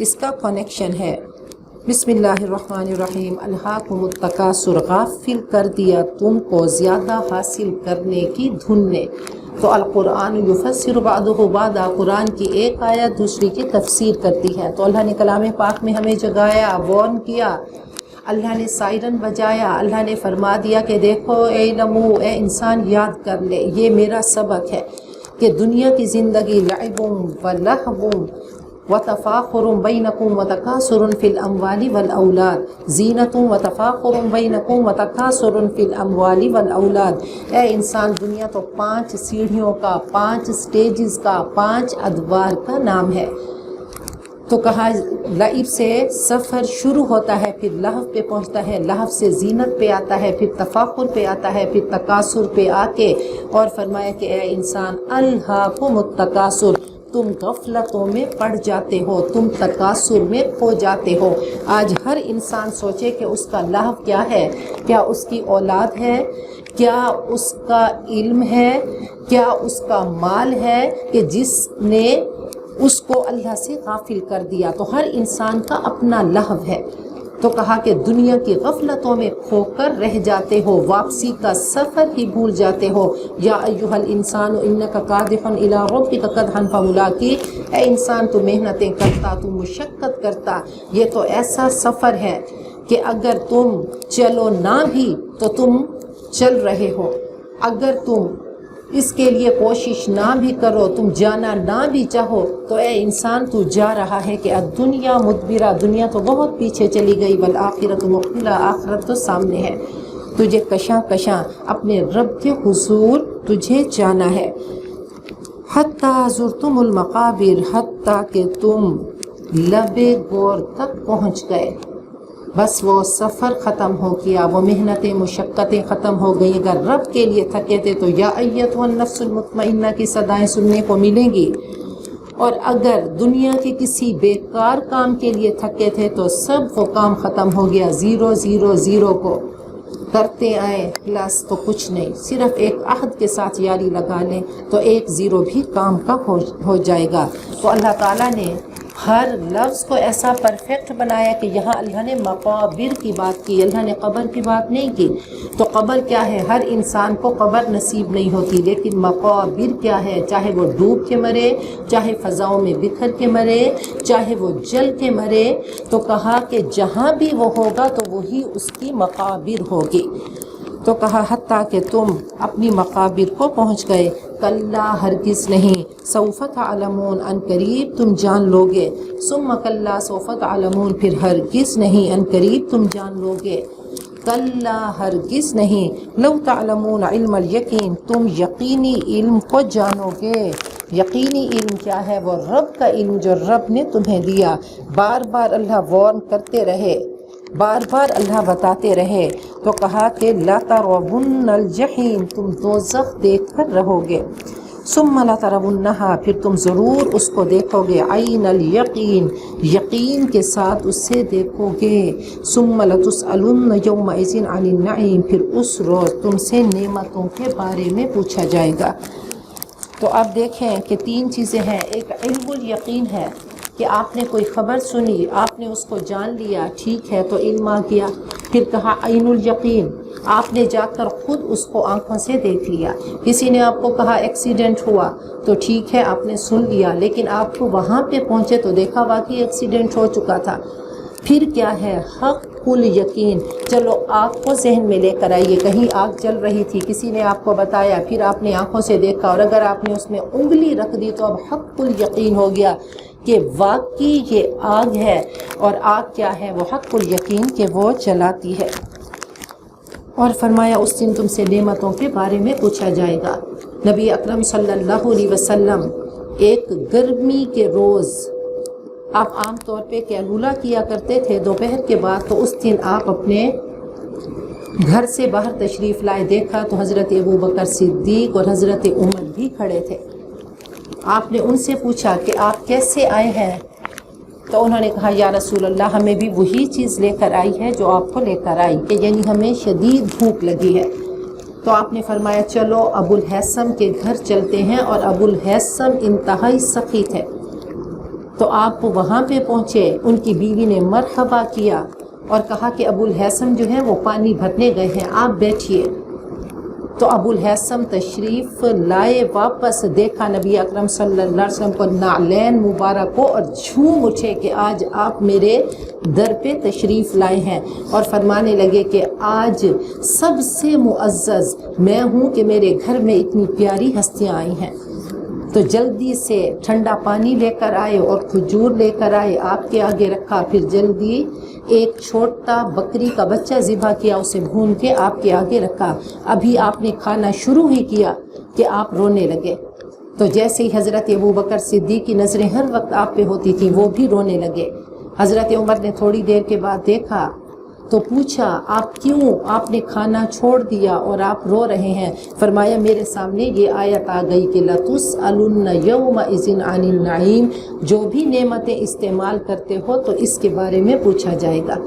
اس کا کنیکشن ہے۔ بسم اللہ الرحمن الرحیم۔ الہاکم التکاثر غافل کر دیا تم کو زیادہ حاصل کرنے کی دھن نے۔ تو القرآن یفسر بعضہ بعضا، قرآن کی ایک آیت دوسری کی تفسیر کرتی ہے۔ تو اللہ نے کلام پاک میں ہمیں جگایا، وارن کیا، اللہ نے سائرن بجایا، اللہ نے فرما دیا کہ دیکھو اے نمو، اے انسان یاد کر لے، یہ میرا سبق ہے کہ دنیا کی زندگی لعب و لہو وتفاخر بینکم وتکاثر فی الاموال والاولاد، زینت وتفاخر بینکم وتکاثر فی الاموال والاولاد۔ اے انسان، دنیا تو 5 سیڑھیوں کا، 5 سٹیجز کا، 5 ادوار کا نام ہے۔ تو کہا لعب سے سفر شروع ہوتا ہے، پھر لہو پہ پہنچتا ہے، لہو سے زینت پہ آتا ہے، پھر تفاخر پہ آتا ہے، پھر تکاثر پہ آ کے اور فرمایا کہ اے انسان الہاکم التکاثر، تم غفلتوں میں پڑ جاتے ہو، تم تکاثر میں کھو جاتے ہو۔ آج ہر انسان سوچے کہ اس کا لہو کیا ہے، کیا اس کی اولاد ہے، کیا اس کا علم ہے، کیا اس کا مال ہے کہ جس نے اس کو اللہ سے غافل کر دیا۔ تو ہر انسان کا اپنا لہو ہے۔ تو کہا کہ دنیا کی غفلتوں میں کھو کر رہ جاتے ہو، واپسی کا سفر ہی بھول جاتے ہو۔ یا ایھا الانسان انک کادح الی ربک کدحا فملاقیہ، اے انسان تو محنتیں کرتا، تو مشقت کرتا، یہ تو ایسا سفر ہے کہ اگر تم چلو نہ بھی تو تم چل رہے ہو، اگر تم اس کے لیے کوشش نہ بھی کرو، تم جانا نہ بھی چاہو، تو اے انسان تو جا رہا ہے کہ الدنیا مدبرہ، دنیا تو بہت پیچھے چلی گئی، والآخرۃ مقبلہ، آخرت تو سامنے ہے۔ تجھے کشاں کشاں اپنے رب کے حضور تجھے جانا ہے۔ حتیٰ زرتم المقابر، حتیٰ کہ تم لب گور تک پہنچ گئے، بس وہ سفر ختم ہو گیا، وہ محنتیں مشقتیں ختم ہو گئی۔ اگر رب کے لیے تھکے تھے تو یا ایتھا النفس المطمئنہ کی صدائیں سننے کو ملیں گی، اور اگر دنیا کے کسی بیکار کام کے لیے تھکے تھے تو سب وہ کام ختم ہو گیا، 0 0 0 کو کرتے آئے پلس تو کچھ نہیں، صرف ایک عہد کے ساتھ یاری لگا لیں تو 1 0 بھی کام کا ہو جائے گا۔ تو اللہ تعالیٰ نے ہر لفظ کو ایسا پرفیکٹ بنایا کہ یہاں اللہ نے مقابر کی بات کی، اللہ نے قبر کی بات نہیں کی۔ تو قبر کیا ہے؟ ہر انسان کو قبر نصیب نہیں ہوتی، لیکن مقابر کیا ہے؟ چاہے وہ ڈوب کے مرے، چاہے فضاؤں میں بکھر کے مرے، چاہے وہ جل کے مرے، تو کہا کہ جہاں بھی وہ ہوگا تو وہی اس کی مقابر ہوگی۔ تو کہا حتیٰ کہ تم اپنی مقابر کو پہنچ گئے، کلا ہرگز نہیں، سوف تعلمون ان قریب تم جان لوگے، ثم کلا سوف تعلمون پھر ہرگز نہیں ان قریب تم جان لوگے، کلا ہرگز نہیں، لو تعلمون علم الیقین تم یقینی علم کو جانو گے۔ یقینی علم کیا ہے؟ وہ رب کا علم جو رب نے تمہیں دیا۔ بار بار اللہ وارن کرتے رہے، بار بار اللہ بتاتے رہے۔ تو کہا کہ لا ترون الجحیم تم دوزخ دیکھ کر رہو گے، ثم لترونہا پھر تم ضرور اس کو دیکھو گے، عین الیقین یقین کے ساتھ اسے دیکھو گے، ثم لتسألن یومئذ عن النعیم پھر اس روز تم سے نعمتوں کے بارے میں پوچھا جائے گا۔ تو اب دیکھیں کہ 3 چیزیں ہیں۔ ایک علم الیقین ہے کہ آپ نے کوئی خبر سنی، آپ نے اس کو جان لیا، ٹھیک ہے تو علم آ گیا۔ پھر کہا عین الیقین، آپ نے جا کر خود اس کو آنکھوں سے دیکھ لیا۔ کسی نے آپ کو کہا ایکسیڈنٹ ہوا تو ٹھیک ہے آپ نے سن لیا، لیکن آپ کو وہاں پہ پہنچے تو دیکھا واقعی ایکسیڈنٹ ہو چکا تھا۔ پھر کیا ہے؟ حق الیقین، چلو آگ کو ذہن میں لے کر آئیے، کہیں آگ جل رہی تھی، کسی نے آپ کو بتایا، پھر آپ نے آنکھوں سے دیکھا، اور اگر آپ نے اس میں انگلی رکھ دی تو اب حق الیقین ہو گیا کہ واقعی یہ آگ ہے، اور آگ کیا ہے؟ وہ حق الیقین کہ وہ جلاتی ہے۔ اور فرمایا اس دن تم سے نعمتوں کے بارے میں پوچھا جائے گا۔ نبی اکرم صلی اللہ علیہ وسلم ایک گرمی کے روز آپ عام طور پہ کیلولا کیا کرتے تھے دوپہر کے بعد، تو اس دن آپ اپنے گھر سے باہر تشریف لائے، دیکھا تو حضرت ابوبکر صدیق اور حضرت عمر بھی کھڑے تھے۔ آپ نے ان سے پوچھا کہ آپ کیسے آئے ہیں؟ تو انہوں نے کہا یا رسول اللہ ہمیں بھی وہی چیز لے کر آئی ہے جو آپ کو لے کر آئی، کہ یعنی ہمیں شدید بھوک لگی ہے۔ تو آپ نے فرمایا چلو ابو الہیثم کے گھر چلتے ہیں، اور ابو الہیثم انتہائی سخی تھے۔ تو آپ وہاں پہ پہنچے، ان کی بیوی نے مرحبا کیا اور کہا کہ ابو الہیثم جو ہے وہ پانی بھرنے گئے ہیں، آپ بیٹھیے۔ تو ابو الہیثم تشریف لائے، واپس دیکھا نبی اکرم صلی اللہ علیہ وسلم کو، نعلین مبارک کو، اور جھوم اٹھے کہ آج آپ میرے در پہ تشریف لائے ہیں، اور فرمانے لگے کہ آج سب سے معزز میں ہوں کہ میرے گھر میں اتنی پیاری ہستیاں آئی ہیں۔ تو جلدی سے ٹھنڈا پانی لے کر آئے اور کھجور لے کر آئے، آپ کے آگے رکھا، پھر جلدی ایک چھوٹا بکری کا بچہ ذبح کیا، اسے بھون کے آپ کے آگے رکھا۔ ابھی آپ نے کھانا شروع ہی کیا کہ آپ رونے لگے۔ تو جیسے ہی حضرت ابوبکر صدیق کی نظریں ہر وقت آپ پہ ہوتی تھی، وہ بھی رونے لگے۔ حضرت عمر نے تھوڑی دیر کے بعد دیکھا تو پوچھا آپ کیوں، آپ نے کھانا چھوڑ دیا اور آپ رو رہے ہیں؟ فرمایا میرے سامنے یہ آیت آ گئی کہ لَتُسْأَلُنَّ يَوْمَئِذٍ عَنِ النَّعِيمِ، جو بھی نعمتیں استعمال کرتے ہو تو اس کے بارے میں پوچھا جائے گا۔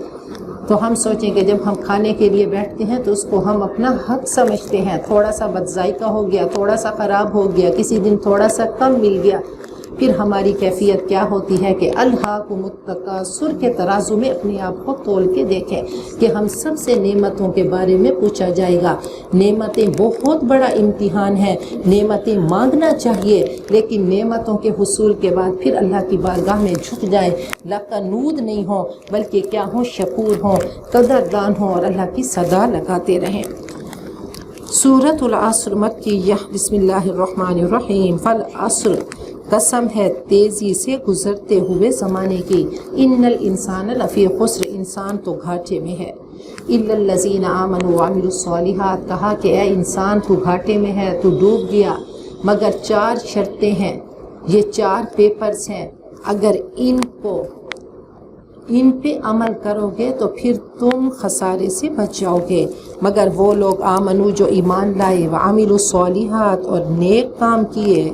تو ہم سوچیں کہ جب ہم کھانے کے لیے بیٹھتے ہیں تو اس کو ہم اپنا حق سمجھتے ہیں، تھوڑا سا بد ذائقہ ہو گیا، تھوڑا سا خراب ہو گیا، کسی دن تھوڑا سا کم مل گیا، پھر ہماری کیفیت کیا ہوتی ہے کہ الہاکم التکاثر کے ترازو میں اپنے آپ کو تول کے دیکھیں کہ ہم سب سے نعمتوں کے بارے میں پوچھا جائے گا۔ نعمتیں بہت بڑا امتحان ہے، نعمتیں مانگنا چاہیے، لیکن نعمتوں کے حصول کے بعد پھر اللہ کی بارگاہ میں جھک جائیں، لقنود نہیں ہوں بلکہ کیا ہوں، شکور ہوں، قدردان ہوں، اور اللہ کی صدا لگاتے رہیں۔ سورۃ العصر مکیہ، بسم اللہ الرحمن الرحیم۔ فالعصر، قسم ہے تیزی سے گزرتے ہوئے زمانے کی، ان الانسان لفی خسر، انسان تو گھاٹے میں ہے، الا الذین آمنوا وعملوا الصالحات، کہا کہ اے انسان تو گھاٹے میں ہے، تو ڈوب گیا، مگر 4 شرطیں ہیں، یہ 4 پیپرز ہیں، اگر ان پہ عمل کرو گے تو پھر تم خسارے سے بچ جاؤ گے۔ مگر وہ لوگ آمنو جو ایمان لائے، وعملوا الصالحات اور نیک کام کیے،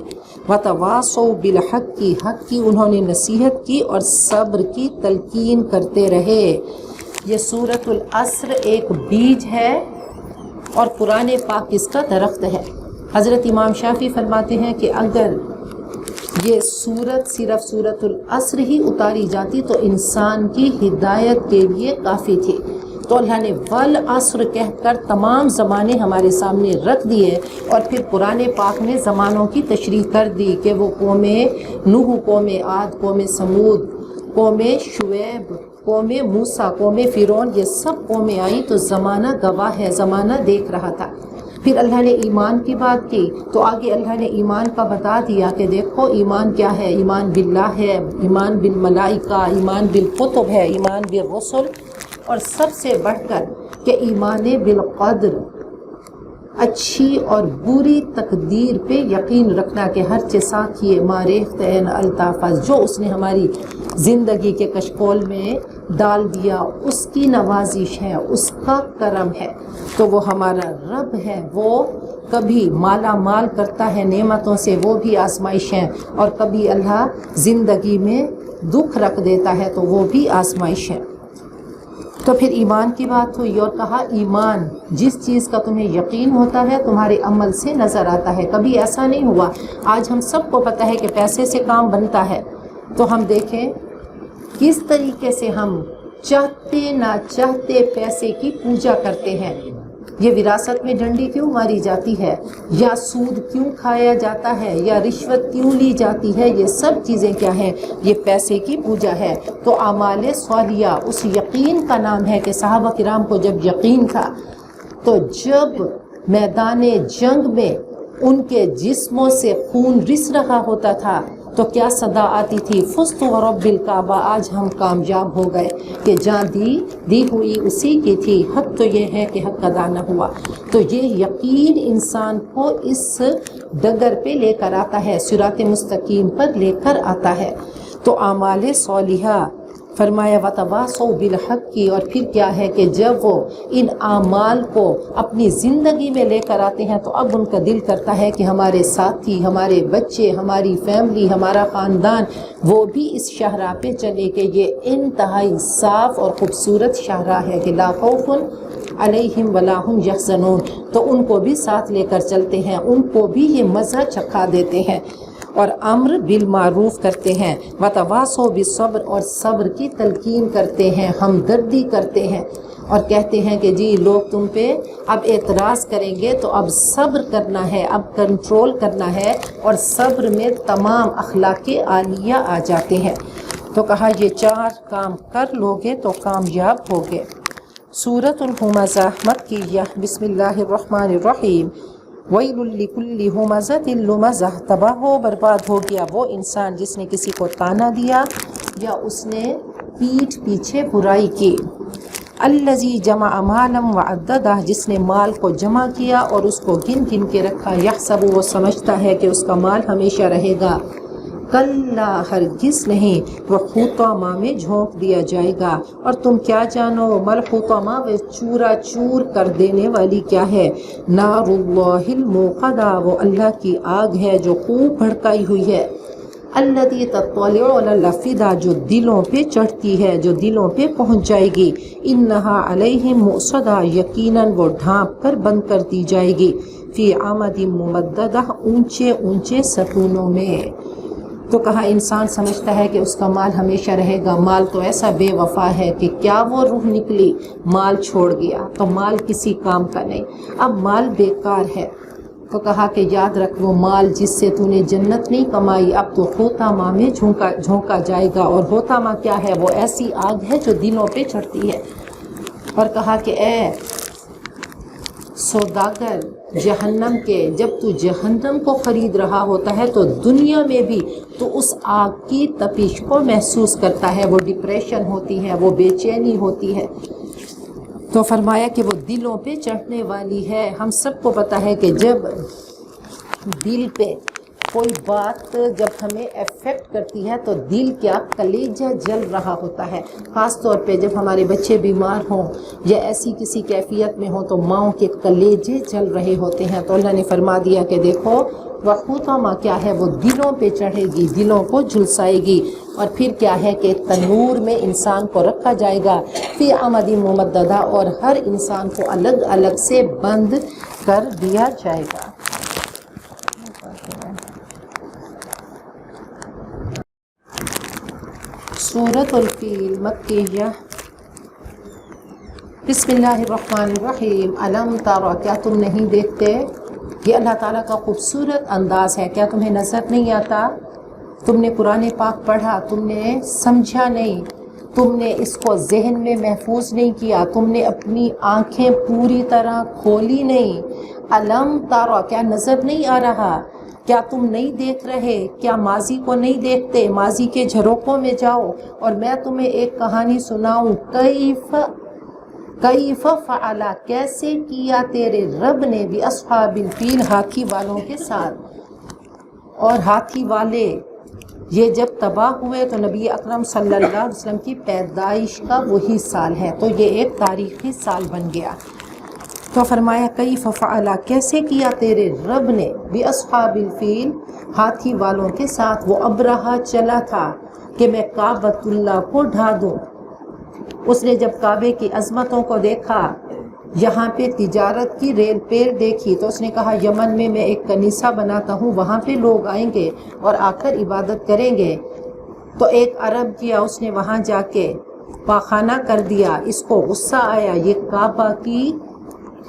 وتواصوا بالحق کی، حق کی انہوں نے نصیحت کی اور صبر کی تلقین کرتے رہے۔ یہ سورۃ العصر ایک بیج ہے اور قرآن پاک اس کا درخت ہے۔ حضرت امام شافعی فرماتے ہیں کہ اگر یہ سورت صرف سورۃ العصر ہی اتاری جاتی تو انسان کی ہدایت کے لیے کافی تھی، تو اللہ نے والعصر کہہ کر تمام زمانے ہمارے سامنے رکھ دیے، اور پھر قرآن پاک نے زمانوں کی تشریح کر دی کہ وہ قوم نوح، قوم عاد، قوم سمود، قوم شعیب، قوم موسیٰ، قوم فرعون، یہ سب قومیں آئیں تو زمانہ گواہ ہے، زمانہ دیکھ رہا تھا۔ پھر اللہ نے ایمان کی بات کی تو آگے اللہ نے ایمان کا بتا دیا کہ دیکھو ایمان کیا ہے، ایمان باللہ ہے، ایمان بالملائکہ، ایمان بالکتب ہے، ایمان بالرسل، اور سب سے بڑھ کر کہ ایمان بالقدر، اچھی اور بری تقدیر پہ یقین رکھنا کہ ہر ساکھیے ماریختین الطافظ، جو اس نے ہماری زندگی کے کشکول میں ڈال دیا اس کی نوازش ہے، اس کا کرم ہے، تو وہ ہمارا رب ہے، وہ کبھی مالا مال کرتا ہے نعمتوں سے، وہ بھی آزمائش ہے، اور کبھی اللہ زندگی میں دکھ رکھ دیتا ہے تو وہ بھی آزمائش ہے۔ تو پھر ایمان کی بات ہوئی اور کہا ایمان جس چیز کا تمہیں یقین ہوتا ہے تمہارے عمل سے نظر آتا ہے، کبھی ایسا نہیں ہوا۔ آج ہم سب کو پتہ ہے کہ پیسے سے کام بنتا ہے، تو ہم دیکھیں کس طریقے سے ہم چاہتے نہ چاہتے پیسے کی پوجا کرتے ہیں۔ یہ وراثت میں ڈنڈی کیوں ماری جاتی ہے، یا سود کیوں کھایا جاتا ہے، یا رشوت کیوں لی جاتی ہے، یہ سب چیزیں کیا ہیں، یہ پیسے کی پوجا ہے۔ تو اعمال صالحہ اس یقین کا نام ہے کہ صحابہ کرام کو جب یقین تھا تو جب میدان جنگ میں ان کے جسموں سے خون رس رہا ہوتا تھا تو کیا صدا آتی تھی؟ فزت ورب الکعبہ، آج ہم کامیاب ہو گئے کہ جہاں دی ہوئی اسی کی تھی، حق تو یہ ہے کہ حق ادا نہ ہوا۔ تو یہ یقین انسان کو اس ڈگر پہ لے کر آتا ہے، صراط مستقیم پر لے کر آتا ہے۔ تو اعمال صالحہ فرمایا وتواصوا بالحق کی، اور پھر کیا ہے کہ جب وہ ان اعمال کو اپنی زندگی میں لے کر آتے ہیں تو اب ان کا دل کرتا ہے کہ ہمارے ساتھی، ہمارے بچے، ہماری فیملی، ہمارا خاندان وہ بھی اس شاہراہ پہ چلے کہ یہ انتہائی صاف اور خوبصورت شاہراہ ہے کہ لا خوف علیہم ولا ہم یحزنون، تو ان کو بھی ساتھ لے کر چلتے ہیں، ان کو بھی یہ مزہ چکھا دیتے ہیں اور امر بالمعروف کرتے ہیں، وتواصوا بالصبر، اور صبر کی تلقین کرتے ہیں، ہمدردی کرتے ہیں اور کہتے ہیں کہ جی لوگ تم پہ اب اعتراض کریں گے تو اب صبر کرنا ہے، اب کنٹرول کرنا ہے، اور صبر میں تمام اخلاق عالیہ آ جاتے ہیں۔ تو کہا یہ 4 کام کر لوگے تو کامیاب ہوگے۔ سورۃ الہمزہ مکیہ، بسم اللہ الرحمن الرحیم۔ ویل لکل ہمزۃ لمزہ، تباہ و برباد ہو گیا وہ انسان جس نے کسی کو تانا دیا یا اس نے پیٹھ پیچھے برائی کی۔ الذی جمع مالا وعددہ، جس نے مال کو جمع کیا اور اس کو گن گن کے رکھا، یحسب، وہ سمجھتا ہے کہ اس کا مال ہمیشہ رہے گا، کلا، ہرگز نہیں، وہ حطامہ میں جھونک دیا جائے گا۔ اور تم کیا جانو مل حطامہ، وہ چورا چور کر دینے والی کیا ہے؟ نار اللہ الموقدہ، وہ اللہ کی آگ ہے جو خوب بھڑکائی ہوئی ہے، التی تطلع علی الافئدہ، جو دلوں پہ چڑھتی ہے، جو دلوں پہ پہنچ جائے گی، انہا علیہم مؤصدہ، یقیناً وہ ڈھانپ کر بند کر دی جائے گی، فی عمد ممددہ، اونچے اونچے ستونوں میں۔ تو کہا انسان سمجھتا ہے کہ اس کا مال ہمیشہ رہے گا، مال تو ایسا بے وفا ہے کہ کیا وہ روح نکلی، مال چھوڑ گیا تو مال کسی کام کا نہیں، اب مال بیکار ہے۔ تو کہا کہ یاد رکھ وہ مال جس سے تو نے جنت نہیں کمائی، اب تو حطامہ میں جھونکا جائے گا، اور حطامہ کیا ہے؟ وہ ایسی آگ ہے جو دلوں پہ چڑھتی ہے۔ اور کہا کہ اے سوداگر جہنم کے، جب تو جہنم کو خرید رہا ہوتا ہے تو دنیا میں بھی تو اس آگ کی تپش کو محسوس کرتا ہے، وہ ڈپریشن ہوتی ہے، وہ بے چینی ہوتی ہے۔ تو فرمایا کہ وہ دلوں پہ چڑھنے والی ہے۔ ہم سب کو پتہ ہے کہ جب دل پہ کوئی بات جب ہمیں افیکٹ کرتی ہے تو دل کیا کلیجہ جل رہا ہوتا ہے، خاص طور پہ جب ہمارے بچے بیمار ہوں یا ایسی کسی کیفیت میں ہوں تو ماؤں کے کلیجے جل رہے ہوتے ہیں۔ تو اللہ نے فرما دیا کہ دیکھو وہ حطامہ کیا ہے؟ وہ دلوں پہ چڑھے گی، دلوں کو جھلسائے گی، اور پھر کیا ہے کہ تنور میں انسان کو رکھا جائے گا، فی عمد ممددہ، اور ہر انسان کو الگ الگ سے بند کر دیا جائے گا۔ سورۃ الفیل مکیہ، بسم اللہ الرحمن الرحیم۔ الم تر، کیا تم نہیں دیکھتے؟ یہ اللہ تعالیٰ کا خوبصورت انداز ہے، کیا تمہیں نظر نہیں آتا؟ تم نے قرآن پاک پڑھا، تم نے سمجھا نہیں، تم نے اس کو ذہن میں محفوظ نہیں کیا، تم نے اپنی آنکھیں پوری طرح کھولی نہیں۔ الم تر، کیا نظر نہیں آ رہا؟ کیا تم نہیں دیکھ رہے؟ کیا ماضی کو نہیں دیکھتے؟ ماضی کے جھروکوں میں جاؤ اور میں تمہیں ایک کہانی سناؤں، کیف فعل، کیسے کیا تیرے رب نے باصحاب الفیل، ہاتھی والوں کے ساتھ۔ اور ہاتھی والے یہ جب تباہ ہوئے تو نبی اکرم صلی اللہ علیہ وسلم کی پیدائش کا وہی سال ہے، تو یہ ایک تاریخی سال بن گیا۔ تو فرمایا کیف فعل، کیسے کیا تیرے رب نے باصحاب الفیل، ہاتھی والوں کے ساتھ۔ وہ ابرہہ چلا تھا کہ میں کعبۃ اللہ کو ڈھا دوں، اس نے جب کعبے کی عظمتوں کو دیکھا، یہاں پہ تجارت کی ریل پیر دیکھی، تو اس نے کہا یمن میں ایک کنیسہ بناتا ہوں، وہاں پہ لوگ آئیں گے اور آ کر عبادت کریں گے۔ تو ایک عرب کیا، اس نے وہاں جا کے پاخانہ کر دیا، اس کو غصہ آیا، یہ کعبہ کی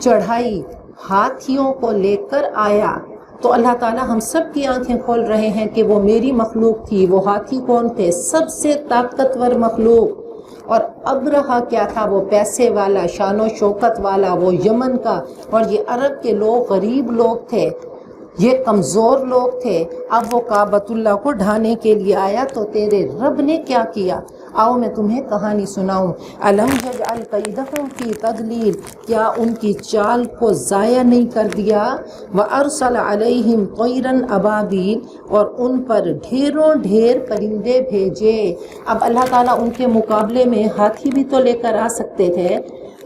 چڑھائی ہاتھیوں کو لے کر آیا۔ تو اللہ تعالیٰ ہم سب کی آنکھیں کھول رہے ہیں کہ وہ میری مخلوق تھی، وہ ہاتھی کون تھے؟ سب سے طاقتور مخلوق۔ اور ابرہہ کیا تھا؟ وہ پیسے والا، شان و شوکت والا، وہ یمن کا، اور یہ عرب کے لوگ غریب لوگ تھے۔ یہ کمزور لوگ تھے، اب وہ کعبۃ اللہ کو ڈھانے کے لیے آیا تو تیرے رب نے کیا کیا؟ آؤ میں تمہیں کہانی سناؤں۔ الم یجعل کیدہم فی تضلیل، کیا ان کی چال کو ضائع نہیں کر دیا؟ وارسل علیہم طیرا ابابیل، اور ان پر ڈھیروں ڈھیر پرندے بھیجے۔ اب اللہ تعالیٰ ان کے مقابلے میں ہاتھی بھی تو لے کر آ سکتے تھے،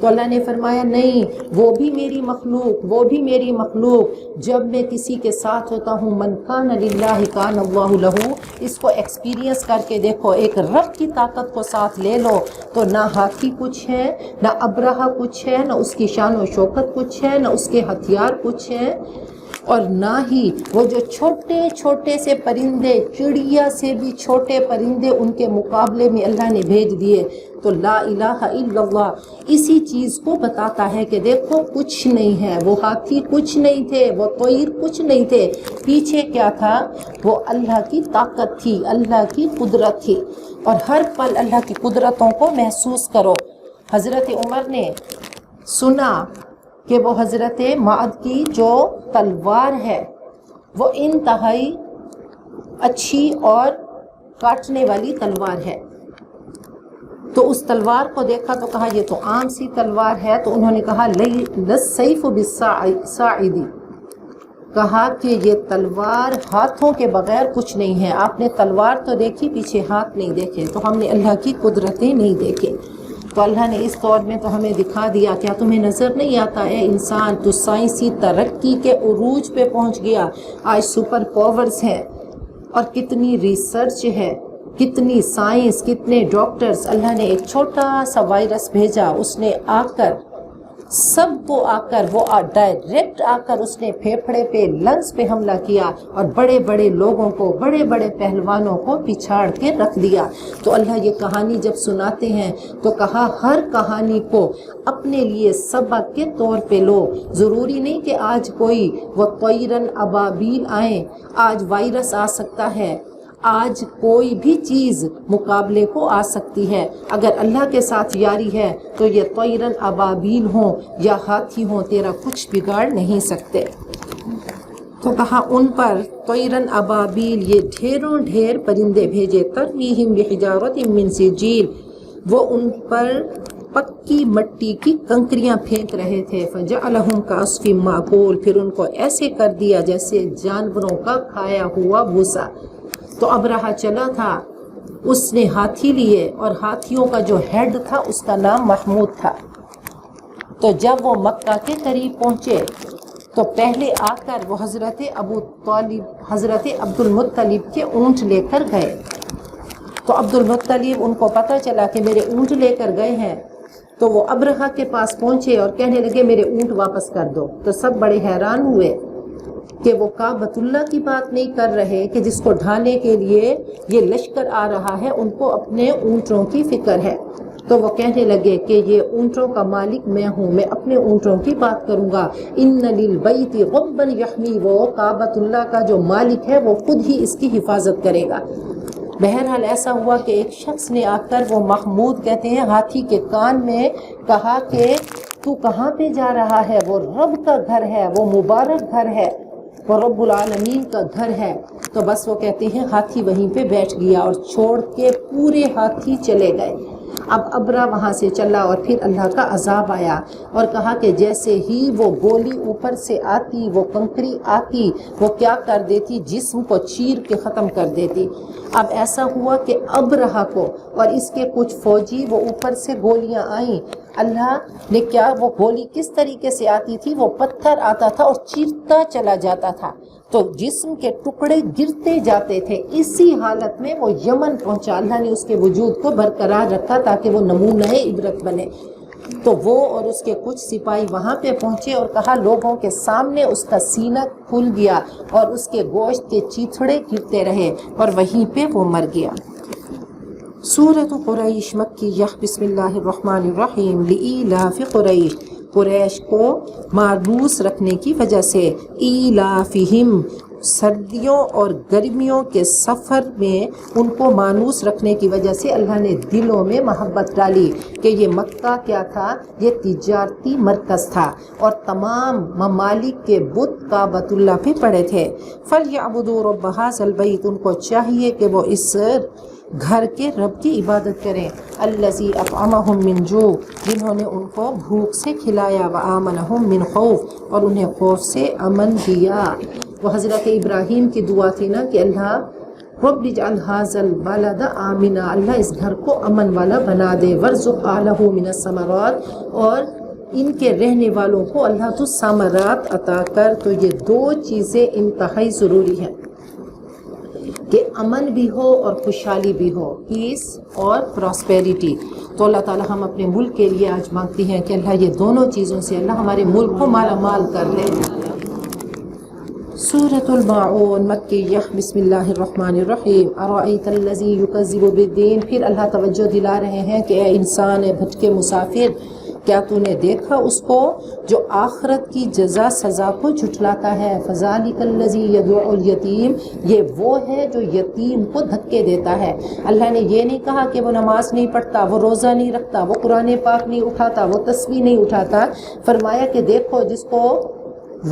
تو اللہ نے فرمایا نہیں، وہ بھی میری مخلوق، وہ بھی میری مخلوق۔ جب میں کسی کے ساتھ ہوتا ہوں، من کان للہ کان اللہ لہ، اس کو ایکسپیرینس کر کے دیکھو، ایک رب کی طاقت کو ساتھ لے لو تو نہ ہاتھی کچھ ہے، نہ ابرہہ کچھ ہے، نہ اس کی شان و شوکت کچھ ہے، نہ اس کے ہتھیار کچھ ہے، اور نہ ہی وہ جو چھوٹے چھوٹے سے پرندے، چڑیا سے بھی چھوٹے پرندے ان کے مقابلے میں اللہ نے بھیج دیے۔ تو لا الہ الا اللہ اسی چیز کو بتاتا ہے کہ دیکھو کچھ نہیں ہے، وہ ہاتھی کچھ نہیں تھے، وہ طیر کچھ نہیں تھے، پیچھے کیا تھا؟ وہ اللہ کی طاقت تھی، اللہ کی قدرت تھی، اور ہر پل اللہ کی قدرتوں کو محسوس کرو۔ حضرت عمر نے سنا کہ وہ حضرت معد کی جو تلوار ہے وہ انتہائی اچھی اور کاٹنے والی تلوار ہے، تو اس تلوار کو دیکھا تو کہا یہ تو عام سی تلوار ہے، تو انہوں نے کہا للسیف بالصاعد، کہا کہ یہ تلوار ہاتھوں کے بغیر کچھ نہیں ہے۔ آپ نے تلوار تو دیکھی، پیچھے ہاتھ نہیں دیکھے، تو ہم نے اللہ کی قدرتیں نہیں دیکھے۔ تو اللہ نے اس دور میں تو ہمیں دکھا دیا، کیا تمہیں نظر نہیں آتا اے انسان، تو سائنسی ترقی کے عروج پہ پہنچ گیا، آج سپر پاورز ہیں، اور کتنی ریسرچ ہے، کتنی سائنس، کتنے ڈاکٹرز۔ اللہ نے ایک چھوٹا سا وائرس بھیجا، اس نے آ کر سب کو وہ ڈائریکٹ آ کر اس نے پھیپھڑے پہ، لنگس پہ حملہ کیا، اور بڑے بڑے لوگوں کو، بڑے بڑے پہلوانوں کو پچھاڑ کے رکھ دیا۔ تو اللہ یہ کہانی جب سناتے ہیں تو کہا ہر کہانی کو اپنے لیے سبق کے طور پہ لو۔ ضروری نہیں کہ آج کوئی وہ طیرن ابابیل آئیں، آج وائرس آ سکتا ہے، آج کوئی بھی چیز مقابلے کو آ سکتی ہے۔ اگر اللہ کے ساتھ یاری ہے تو یہ طیرن ابابیل ہوں یا ہاتھی ہوں، تیرا کچھ بگاڑ نہیں سکتے۔ تو کہا ان پر طیرن ابابیل، یہ ڈھیروں ڈھیر پرندے بھیجے، ترمیہم بحجارۃ من سجیل، وہ ان پر پکی مٹی کی کنکریاں پھینک رہے تھے، فجعلہم کعصف مأکول، پھر ان کو ایسے کر دیا جیسے جانوروں کا کھایا ہوا بھوسا۔ تو ابرہہ چلا تھا، اس نے ہاتھی لیے، اور ہاتھیوں کا جو ہیڈ تھا اس کا نام محمود تھا۔ تو جب وہ مکہ کے قریب پہنچے تو پہلے آ کر وہ حضرت عبد المطلب کے اونٹ لے کر گئے۔ تو عبد المطلب ان کو پتہ چلا کہ میرے اونٹ لے کر گئے ہیں، تو وہ ابرہہ کے پاس پہنچے اور کہنے لگے میرے اونٹ واپس کر دو۔ تو سب بڑے حیران ہوئے کہ وہ کعبۃ اللہ کی بات نہیں کر رہے کہ جس کو ڈھانے کے لیے یہ لشکر آ رہا ہے، ان کو اپنے اونٹوں کی فکر ہے۔ تو وہ کہنے لگے کہ یہ اونٹوں کا مالک میں ہوں، میں اپنے اونٹوں کی بات کروں گا۔ ان للبیت غبا یحمی، وہ کعبۃ اللہ کا جو مالک ہے وہ خود ہی اس کی حفاظت کرے گا۔ بہرحال ایسا ہوا کہ ایک شخص نے آ کر، وہ محمود کہتے ہیں، ہاتھی کے کان میں کہا کہ تو کہاں پہ جا رہا ہے؟ وہ رب کا گھر ہے، وہ مبارک گھر ہے، وہ رب العالمین کا گھر ہے۔ تو بس وہ کہتے ہیں ہاتھی وہیں پہ بیٹھ گیا اور چھوڑ کے پورے ہاتھی چلے گئے۔ اب ابرا وہاں سے چلا اور پھر اللہ کا عذاب آیا اور کہا کہ جیسے ہی وہ گولی اوپر سے آتی، وہ کنکری آتی، وہ کیا کر دیتی؟ جسم کو چیر کے ختم کر دیتی۔ اب ایسا ہوا کہ ابرہا کو اور اس کے کچھ فوجی، وہ اوپر سے گولیاں آئیں، اللہ نے کیا، وہ گولی کس طریقے سے آتی تھی؟ وہ پتھر آتا تھا اور چیرتا چلا جاتا تھا، تو جسم کے ٹکڑے گرتے جاتے تھے۔ اسی حالت میں وہ یمن پہنچا، اللہ نے اس کے وجود کو برقرار رکھا تاکہ وہ نمونہ عبرت بنے۔ تو وہ اور اس کے کچھ سپاہی وہاں پہ پہنچے اور کہا لوگوں کے سامنے اس کا سینہ کھل گیا اور اس کے گوشت کے چیتھڑے گرتے رہے اور وہیں پہ وہ مر گیا۔ سورۃ قریش مکیہ، بسم اللہ الرحمن الرحیم۔ لإیلاف قریش، قریش کو مانوس رکھنے کی وجہ سے، ایلافہم، سردیوں اور گرمیوں کے سفر میں ان کو مانوس رکھنے کی وجہ سے اللہ نے دلوں میں محبت ڈالی کہ یہ مکہ کیا تھا، یہ تجارتی مرکز تھا اور تمام ممالک کے بت کعبۃ اللہ پہ پڑے تھے۔ فَلْيَعْبُدُوا رَبَّ هَٰذَا الْبَيْتِ، ان کو چاہیے کہ وہ اس گھر کے رب کی عبادت کریں، الذی اطعمہم من جوع، جنہوں نے ان کو بھوک سے کھلایا، وآمنہم من خوف، اور انہیں خوف سے امن دیا۔ وہ حضرت ابراہیم کی دعا تھی نا کہ اللہ رب اجعل ھذا البلد آمنا، اللہ اس گھر کو امن والا بنا دے، وارزق اہلہ من الثمرات، اور ان کے رہنے والوں کو اللہ تو ثمرات عطا کر۔ تو یہ دو چیزیں انتہائی ضروری ہیں کہ امن بھی ہو اور خوشحالی بھی ہو، پیس اور پراسپیریٹی۔ تو اللہ تعالی ہم اپنے ملک کے لیے آج مانگتی ہیں کہ اللہ یہ دونوں چیزوں سے اللہ ہمارے ملک کو مالا مال کر دے۔ سورۃ الماعون مکیہ، بسم اللہ الرحمن الرحیم۔ ارأیت الذی یکذب بالدین، پھر اللہ توجہ دلا رہے ہیں کہ اے انسان، اے بھٹکے مسافر، کیا تو نے دیکھا اس کو جو آخرت کی جزا سزا کو جھٹلاتا ہے؟ فذالک الذی یدعو الیتیم، یہ وہ ہے جو یتیم کو دھکے دیتا ہے۔ اللہ نے یہ نہیں کہا کہ وہ نماز نہیں پڑھتا، وہ روزہ نہیں رکھتا، وہ قرآن پاک نہیں اٹھاتا، وہ تسبیح نہیں اٹھاتا، فرمایا کہ دیکھو جس کو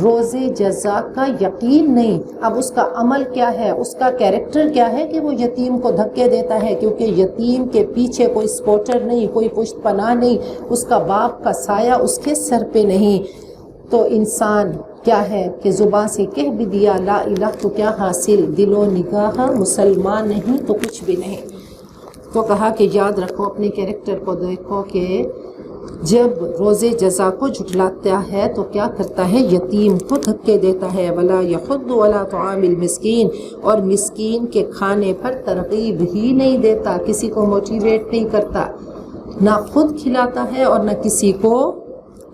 روزے جزا کا یقین نہیں، اب اس کا عمل کیا ہے، اس کا کیریکٹر کیا ہے کہ وہ یتیم کو دھکے دیتا ہے، کیونکہ یتیم کے پیچھے کوئی سپورٹر نہیں، کوئی پشت پناہ نہیں، اس کا باپ کا سایہ اس کے سر پہ نہیں۔ تو انسان کیا ہے کہ زبان سے کہہ بھی دیا لا الہ تو کیا حاصل، دل و نگاہ مسلمان نہیں تو کچھ بھی نہیں۔ تو کہا کہ یاد رکھو اپنے کیریکٹر کو، دیکھو کہ جب روزے جزا کو جھٹلاتا ہے تو کیا کرتا ہے، یتیم کو دھکے دیتا ہے۔ ولا یحض علی طعام المسکین، اور مسکین کے کھانے پر ترغیب ہی نہیں دیتا، کسی کو موٹیویٹ نہیں کرتا، نہ خود کھلاتا ہے اور نہ کسی کو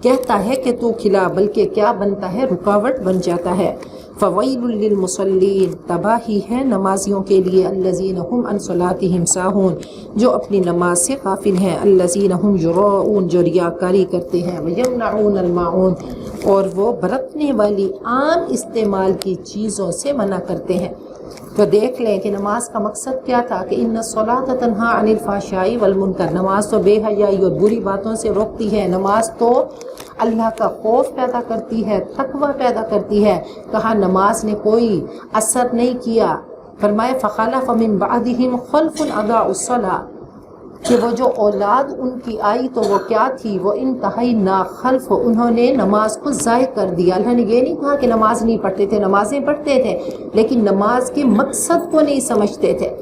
کہتا ہے کہ تو کھلا، بلکہ کیا بنتا ہے، رکاوٹ بن جاتا ہے۔ فویل للمصلین، تباہی ہے نمازیوں کے لیے، الذین هم عن صلاتهم ساہون، جو اپنی نماز سے غافل ہیں، الذین هم یراؤون، جو ریاکاری کرتے ہیں، ویمنعون الماعون، اور وہ برتنے والی عام استعمال کی چیزوں سے منع کرتے ہیں۔ تو دیکھ لیں کہ نماز کا مقصد کیا تھا کہ ان الصلاۃ تنہی عن الفحشاء والمنکر، نماز تو بے حیائی اور بری باتوں سے روکتی ہے، نماز تو اللہ کا خوف پیدا کرتی ہے، تقوی پیدا کرتی ہے۔ کہا نماز نے کوئی اثر نہیں کیا، فرمایا فخلف من بعدہم خلف اضاعوا الصلاۃ، کہ وہ جو اولاد ان کی آئی تو وہ کیا تھی، وہ انتہائی ناخلف، انہوں نے نماز کو ضائع کر دیا۔ اللہ نے یہ نہیں کہا کہ نماز نہیں پڑھتے تھے، نمازیں پڑھتے تھے، لیکن نماز کے مقصد کو نہیں سمجھتے تھے۔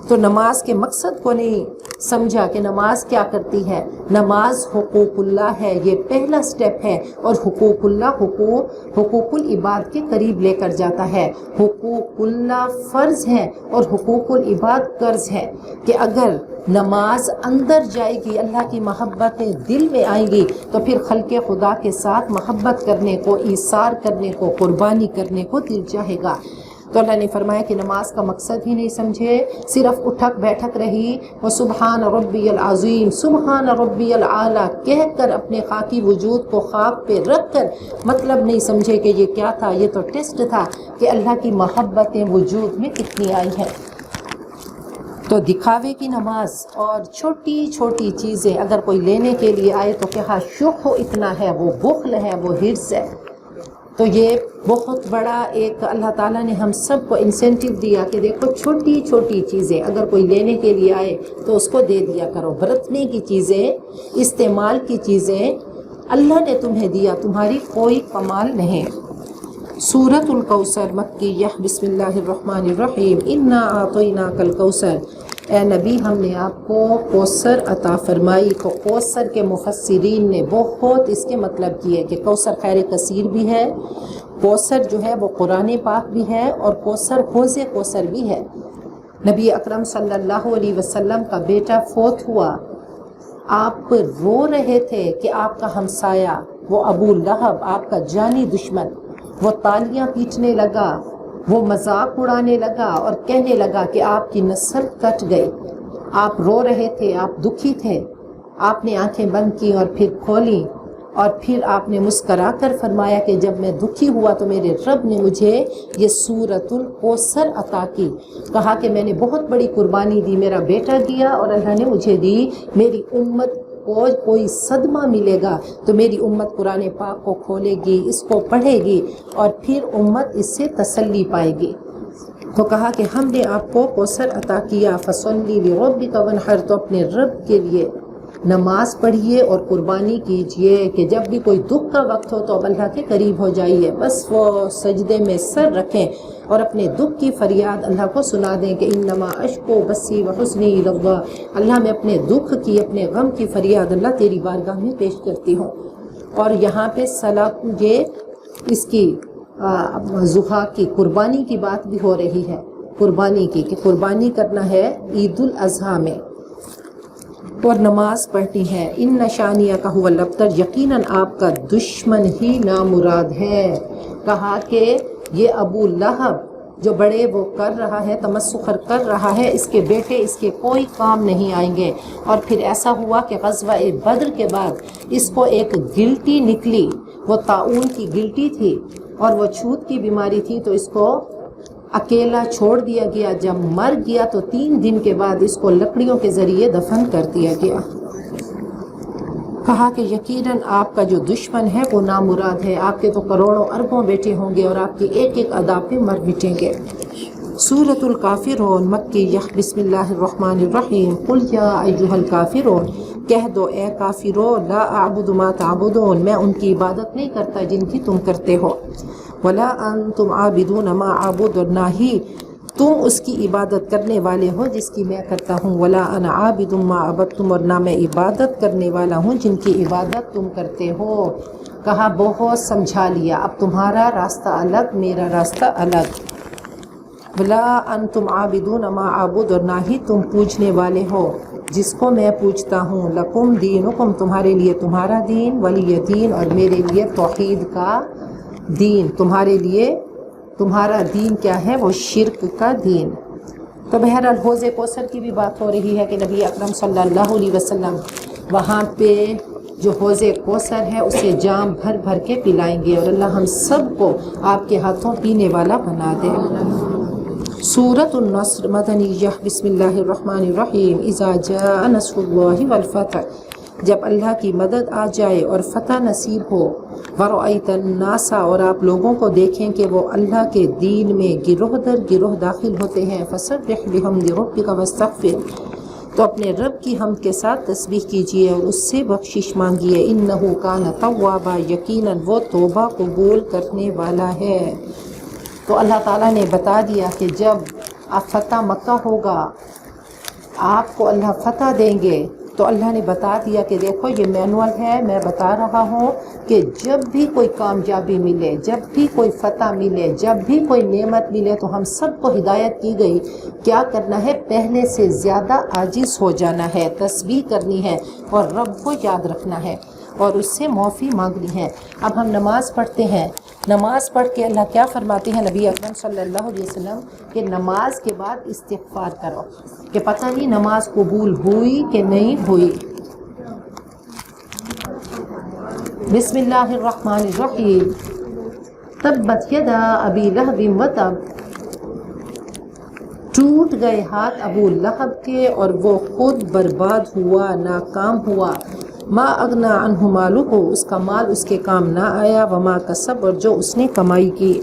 تو نماز کے مقصد کو نہیں سمجھا کہ نماز کیا کرتی ہے۔ نماز حقوق اللہ ہے، یہ پہلا سٹیپ ہے، اور حقوق اللہ حقوق العباد کے قریب لے کر جاتا ہے۔ حقوق اللہ فرض ہے اور حقوق العباد قرض ہے، کہ اگر نماز اندر جائے گی، اللہ کی محبتیں دل میں آئیں گی، تو پھر خلق خدا کے ساتھ محبت کرنے کو، ایثار کرنے کو، قربانی کرنے کو دل چاہے گا۔ تو اللہ نے فرمایا کہ نماز کا مقصد ہی نہیں سمجھے، صرف اٹھک بیٹھک رہی، وہ سبحان ربی العظیم، سبحان ربی العالی کہہ کر اپنے خاکی وجود کو خاک پہ رکھ کر مطلب نہیں سمجھے کہ یہ کیا تھا، یہ تو ٹیسٹ تھا کہ اللہ کی محبتیں وجود میں کتنی آئی ہیں۔ تو دکھاوے کی نماز اور چھوٹی چھوٹی چیزیں اگر کوئی لینے کے لیے آئے تو کہا شح اتنا ہے، وہ بخل ہے، وہ حرص ہے۔ تو یہ بہت بڑا ایک اللہ تعالیٰ نے ہم سب کو انسینٹیو دیا کہ دیکھو چھوٹی چھوٹی چیزیں اگر کوئی لینے کے لیے آئے تو اس کو دے دیا کرو۔ برتنے کی چیزیں، استعمال کی چیزیں اللہ نے تمہیں دیا، تمہاری کوئی کمال نہیں۔ سورۃ الکوثر مکیہ، بسم اللہ الرحمن الرحیم۔ انا اعطیناک الکوثر، اے نبی ہم نے آپ کو کوثر عطا فرمائی۔ تو کوثر کے مفسرین نے بہت اس کے مطلب کیے کہ کوثر خیر کثیر بھی ہے، کوثر جو ہے وہ قرآن پاک بھی ہے، اور کوثر حوض کوثر بھی ہے۔ نبی اکرم صلی اللہ علیہ وسلم کا بیٹا فوت ہوا، آپ رو رہے تھے کہ آپ کا ہمسایہ وہ ابو لہب، آپ کا جانی دشمن، وہ تالیاں پیٹنے لگا، وہ مذاق اڑانے لگا اور کہنے لگا کہ آپ کی نسل کٹ گئی۔ آپ رو رہے تھے، آپ دکھی تھے، آپ نے آنکھیں بند کی اور پھر کھولیں اور پھر آپ نے مسکرا کر فرمایا کہ جب میں دکھی ہوا تو میرے رب نے مجھے یہ سورۃ الکوثر عطا کی. کہا کہ میں نے بہت بڑی قربانی دی, میرا بیٹا دیا اور اللہ نے مجھے دی. میری امت کو کوئی صدمہ ملے گا تو میری امت قرآن پاک کو کھولے گی, اس کو پڑھے گی اور پھر امت اس سے تسلی پائے گی. تو کہا کہ ہم نے آپ کو کوثر عطا کیا. فصلی لربک وانحر, تو اپنے رب کے لیے نماز پڑھیے اور قربانی کیجئے کہ جب بھی کوئی دکھ کا وقت ہو تو اب اللہ کے قریب ہو جائیے, بس وہ سجدے میں سر رکھیں اور اپنے دکھ کی فریاد اللہ کو سنا دیں کہ انما اشکو بسی وحزنی الی اللہ, اللہ میں اپنے دکھ کی, اپنے غم کی فریاد اللہ تیری بارگاہ میں پیش کرتی ہوں. اور یہاں پہ صلاح یہ اس کی ضحیٰ کی قربانی کی بات بھی ہو رہی ہے, قربانی کی کہ قربانی کرنا ہے عید الاضحیٰ میں اور نماز پڑھنی ہے. ان نشانیہ کا هو الابتر, یقیناً آپ کا دشمن ہی نامراد ہے. کہا کہ یہ ابو لہب جو بڑے وہ کر رہا ہے, تمسخر کر رہا ہے, اس کے بیٹے اس کے کوئی کام نہیں آئیں گے. اور پھر ایسا ہوا کہ غزوہ بدر کے بعد اس کو ایک گلٹی نکلی, وہ طاعون کی گلٹی تھی اور وہ چھوت کی بیماری تھی, تو اس کو اکیلا چھوڑ دیا گیا. جب مر گیا تو 3 دن کے بعد اس کو لکڑیوں کے ذریعے دفن کر دیا گیا. کہا کہ یقیناً آپ کا جو دشمن ہے وہ نامراد ہے. آپ کے تو کروڑوں اربوں بیٹے ہوں گے اور آپ کی ایک ایک ادا پہ مر مٹیں گے. سورۃ الکافرون مکی. بسم اللہ الرحمن الرحیم. قل یا ایھا الکافرون, کہہ دو اے کافرو, لا اعبد ما تعبدون, میں ان کی عبادت نہیں کرتا جن کی تم کرتے ہو. ولا انتم عابدون ما اعبد, اور نہ ہی تم اس کی عبادت کرنے والے ہو جس کی میں کرتا ہوں. ولا انا عابد ما عبدتم, اور نہ میں عبادت کرنے والا ہوں جن کی عبادت تم کرتے ہو. کہا بہت سمجھا لیا, اب تمہارا راستہ الگ, میرا راستہ الگ. ولا انتم عابدون ما اعبد, اور نہ ہی تم پوجنے والے ہو جس کو میں پوجتا ہوں. لکم دینکم, تمہارے لیے تمہارا دین, ولی دین, اور میرے لیے توحید کا دین. تمہارے لیے تمہارا دین کیا ہے, وہ شرک کا دین. تو بہرحال حوض کوثر کی بھی بات ہو رہی ہے کہ نبی اکرم صلی اللہ علیہ وسلم وہاں پہ جو حوض کوثر ہے اسے جام بھر بھر کے پلائیں گے, اور اللہ ہم سب کو آپ کے ہاتھوں پینے والا بنا دے. سورۃ النصر مدنیہ. بسم اللہ الرحمن الرحیم. اذا جاء نصر اللہ والفتح, جب اللہ کی مدد آ جائے اور فتح نصیب ہو. ورأیت الناس, اور آپ لوگوں کو دیکھیں کہ وہ اللہ کے دین میں گروہ در گروہ داخل ہوتے ہیں. فسبح بحمد ربک واستغفر, تو اپنے رب کی حمد کے ساتھ تسبیح کیجیے اور اس سے بخشش مانگیے. انہ کان توابا, یقیناً وہ توبہ قبول کرنے والا ہے. تو اللہ تعالیٰ نے بتا دیا کہ جب آپ فتح مکہ ہوگا, آپ کو اللہ فتح دیں گے, تو اللہ نے بتا دیا کہ دیکھو یہ مینول ہے, میں بتا رہا ہوں کہ جب بھی کوئی کامیابی ملے, جب بھی کوئی فتح ملے, جب بھی کوئی نعمت ملے, تو ہم سب کو ہدایت کی گئی کیا کرنا ہے, پہلے سے زیادہ عاجز ہو جانا ہے, تسبیح کرنی ہے اور رب کو یاد رکھنا ہے اور اس سے معافی مانگنی ہے. اب ہم نماز پڑھتے ہیں, نماز پڑھ کے اللہ کیا فرماتے ہیں نبی اکرم صلی اللہ علیہ وسلم کہ نماز کے بعد استغفار کرو, کہ پتہ نہیں نماز قبول ہوئی کہ نہیں ہوئی. بسم اللہ الرحمن الرحیم. تبت یدا ابی لہب وتب, ٹوٹ گئے ہاتھ ابو لہب کے اور وہ خود برباد ہوا, ناکام ہوا. ما اغنا عنہ مالہ, اس کا مال اس کے کام نہ آیا. وما کسب, اور جو اس نے کمائی کی.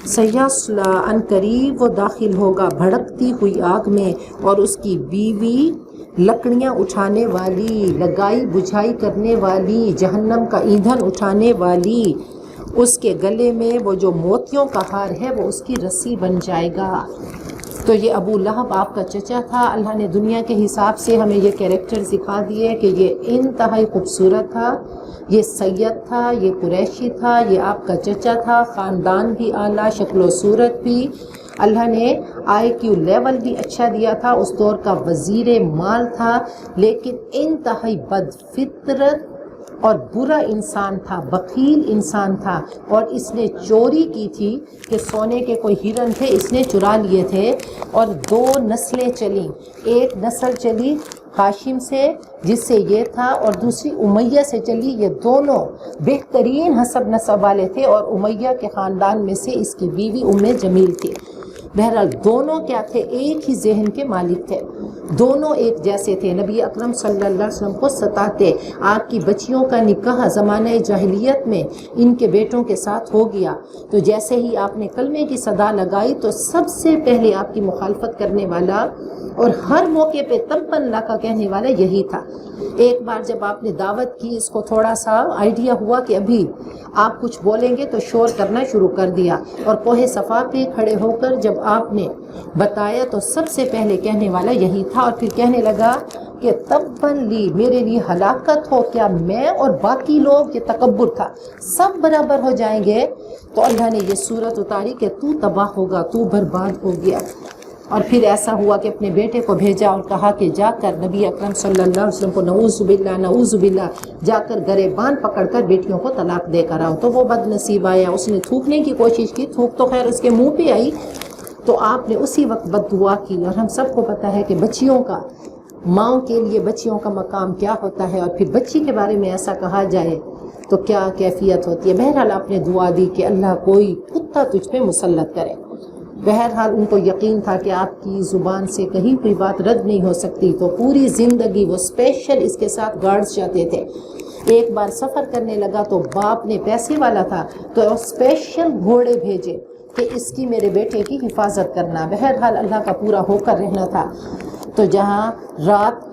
سیصلی, ان قریب وہ داخل ہوگا بھڑکتی ہوئی آگ میں, اور اس کی بیوی لکڑیاں اٹھانے والی, لگائی بجھائی کرنے والی, جہنم کا ایندھن اٹھانے والی. اس کے گلے میں وہ جو موتیوں کا ہار ہے وہ اس کی رسی بن جائے گا. تو یہ ابو لہب آپ کا چچا تھا. اللہ نے دنیا کے حساب سے ہمیں یہ کیریکٹر سکھا دیے کہ یہ انتہائی خوبصورت تھا, یہ سید تھا, یہ قریشی تھا, یہ آپ کا چچا تھا, خاندان بھی اعلیٰ, شکل و صورت بھی. اللہ نے IQ لیول بھی اچھا دیا تھا, اس دور کا وزیر مال تھا, لیکن انتہائی بد فطرت اور برا انسان تھا, بخیل انسان تھا. اور اس نے چوری کی تھی کہ سونے کے کوئی ہرن تھے, اس نے چرا لیے تھے, اور 2 نسلیں چلیں. ایک نسل چلی ہاشم سے جس سے یہ تھا، اور دوسری امیہ سے چلی، یہ دونوں بہترین حسب نسب والے تھے، اور امیہ کے خاندان میں سے اس کی بیوی ام جمیل تھی۔ بہرحال دونوں کیا تھے؟ ایک ہی ذہن کے مالک تھے، دونوں ایک جیسے تھے، نبی اکرم صلی اللہ علیہ وسلم کو ستاتے۔ آپ کی بچیوں کا نکاح زمانہ جاہلیت میں ان کے بیٹوں کے ساتھ ہو گیا، تو جیسے ہی آپ نے کلمے کی صدا لگائی تو سب سے پہلے آپ کی مخالفت کرنے والا اور ہر موقع پہ تباً لا کا کہنے والا یہی تھا۔ ایک بار جب آپ نے دعوت کی، اس کو تھوڑا سا آئیڈیا ہوا کہ ابھی آپ کچھ بولیں گے تو شور کرنا شروع کر دیا، اور کوہ صفا پہ کھڑے ہو کر جب آپ نے بتایا تو سب سے پہلے کہنے والا یہی تھا، اور پھر کہنے لگا کہ تباً لی، میرے لیے ہلاکت ہو، کیا میں اور باقی لوگ، یہ تکبر تھا، سب برابر ہو جائیں گے؟ تو اللہ نے یہ صورت اتاری کہ تو تباہ ہوگا، تو برباد ہو گیا۔ اور پھر ایسا ہوا کہ اپنے بیٹے کو بھیجا اور کہا کہ جا کر نبی اکرم صلی اللہ علیہ وسلم کو نعوذ باللہ جا کر گریبان پکڑ کر بیٹیوں کو طلاق دے کر آؤ۔ تو وہ بد نصیب آیا، اس نے تھوکنے کی کوشش کی، تھوک تو خیر اس کے منہ پہ آئی، تو آپ نے اسی وقت بد دعا کی۔ اور ہم سب کو پتہ ہے کہ بچیوں کا، ماؤں کے لیے بچیوں کا مقام کیا ہوتا ہے، اور پھر بچی کے بارے میں ایسا کہا جائے تو کیا کیفیت ہوتی ہے۔ بہرحال آپ نے دعا دی کہ اللہ کوئی کتا تجھ پہ مسلط کرے۔ بہرحال ان کو یقین تھا کہ آپ کی زبان سے کہیں کوئی بات رد نہیں ہو سکتی، تو پوری زندگی وہ اسپیشل اس کے ساتھ گارڈز جاتے تھے۔ ایک بار سفر کرنے لگا تو باپ نے، پیسے والا تھا، تو اسپیشل گھوڑے بھیجے کہ اس کی، میرے بیٹے کی حفاظت کرنا۔ بہرحال اللہ کا پورا ہو کر رہنا تھا، تو جہاں رات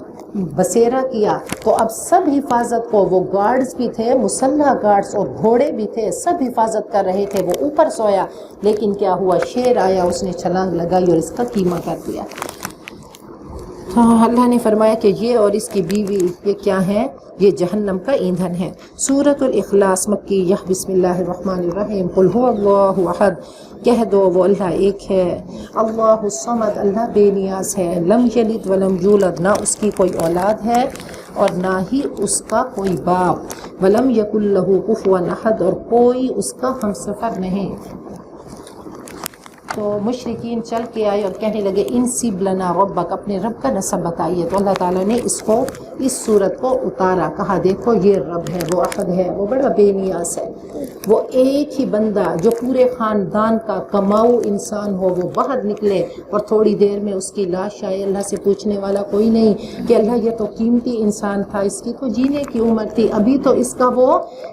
بسیرا کیا تو اب سب حفاظت کو، وہ گارڈز بھی تھے، مسلح گارڈز، اور گھوڑے بھی تھے، سب حفاظت کر رہے تھے۔ وہ اوپر سویا، لیکن کیا ہوا، شیر آیا، اس نے چھلانگ لگائی اور اس کا قیمہ کر دیا۔ تو اللہ نے فرمایا کہ یہ اور اس کی بیوی یہ کیا ہیں؟ یہ جہنم کا ایندھن ہے۔ سورۃ الاخلاص مکیہ، بسم اللہ الرحمن الرحیم۔ قل هو اللہ احد، کہہ دو وہ اللہ ایک ہے، اللہ الصمد، اللہ بے نیاز ہے، لم یلد ولم یولد، نہ اس کی کوئی اولاد ہے اور نہ ہی اس کا کوئی باپ، ولم یکن لہ کفوا احد، اور کوئی اس کا ہمسفر نہیں۔ تو مشرکین چل کے آئے اور کہنے لگے انسب لنا ربک، اپنے رب کا نسب بتائیے۔ تو اللہ تعالیٰ نے اس صورت کو اتارا، کہا دیکھو یہ رب ہے، وہ احد ہے، وہ بڑا بے نیاز ہے، وہ ایک ہی بندہ جو پورے خاندان کا کماؤ انسان ہو، وہ باہر نکلے اور تھوڑی دیر میں اس کی لاش آئے، اللہ سے پوچھنے والا کوئی نہیں کہ اللہ یہ تو قیمتی انسان تھا، اس کی تو جینے کی عمر تھی، ابھی تو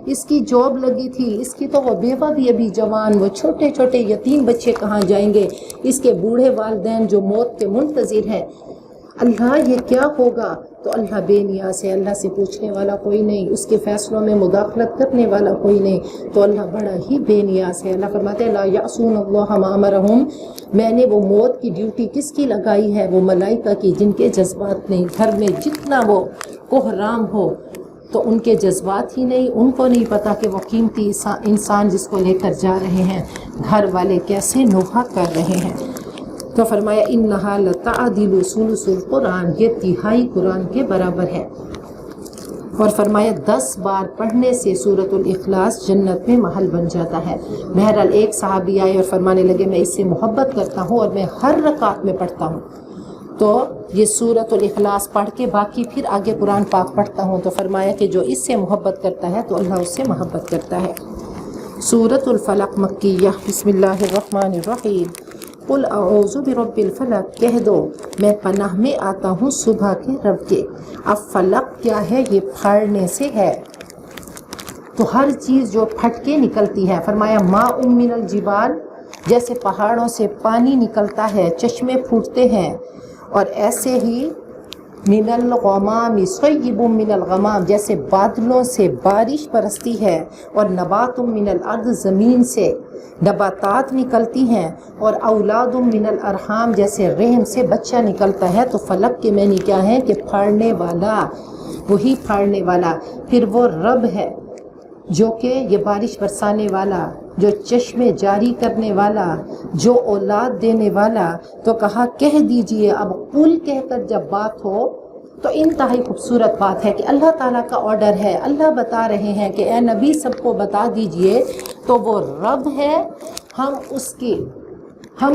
اس کی جاب لگی تھی، اس کی تو وہ بیوہ بھی ابھی جوان، وہ چھوٹے چھوٹے یتیم بچے کہاں جائیں گے، اس کے بوڑھے والدین جو موت کے منتظر ہیں، اللہ یہ کیا ہوگا؟ تو اللہ بے نیاز ہے، اللہ سے پوچھنے والا کوئی نہیں، اس کے فیصلوں میں مداخلت کرنے والا کوئی نہیں، تو اللہ بڑا ہی بے نیاز ہے۔ اللہ فرماتے ہیں لا یعصون اللہ ما امرہم، میں نے وہ موت کی ڈیوٹی کس کی لگائی ہے؟ وہ ملائکہ کی، جن کے جذبات نہیں، گھر میں جتنا وہ کوہرام ہو تو ان کے جذبات ہی نہیں، ان کو نہیں پتا کہ وہ قیمتی انسان جس کو لے کر جا رہے ہیں، گھر والے کیسے نوحہ کر رہے ہیں۔ تو فرمایا انہا لتعدل ثلث القرآن، یہ تہائی قرآن کے برابر ہے، اور فرمایا 10 بار پڑھنے سے سورۃ الاخلاص جنت میں محل بن جاتا ہے۔ بہرحال ایک صحابی آئے اور فرمانے لگے میں اس سے محبت کرتا ہوں اور میں ہر رکعت میں پڑھتا ہوں، تو یہ سورۃ الاخلاص پڑھ کے باقی پھر آگے قرآن پاک پڑھتا ہوں۔ تو فرمایا کہ جو اس سے محبت کرتا ہے تو اللہ اس سے محبت کرتا ہے۔ سورۃ الفلق مکیہ، بسم اللہ الرحمن الرحیم۔ قل اعوذ برب الفلق، کہہ دو میں پناہ میں آتا ہوں صبح کے رب کے۔ اب فلق کیا ہے؟ یہ پھاڑنے سے ہے، تو ہر چیز جو پھٹ کے نکلتی ہے۔ فرمایا ماء من الجبال، جیسے پہاڑوں سے پانی نکلتا ہے، چشمے پھوٹتے ہیں، اور ایسے ہی من الغمام صیب من الغمام، جیسے بادلوں سے بارش برستی ہے، اور نبات من الارض، زمین سے نباتات نکلتی ہیں، اور اولاد من الارحام، جیسے رحم سے بچہ نکلتا ہے۔ تو فلک کے معنی کیا ہے کہ پھاڑنے والا، وہی پھاڑنے والا۔ پھر وہ رب ہے جو کہ یہ بارش برسانے والا، جو چشمے جاری کرنے والا، جو اولاد دینے والا۔ تو کہا کہہ دیجئے، اب قل کہہ کر جب بات ہو تو انتہائی خوبصورت بات ہے کہ اللہ تعالیٰ کا آرڈر ہے، اللہ بتا رہے ہیں کہ اے نبی سب کو بتا دیجئے، تو وہ رب ہے، ہم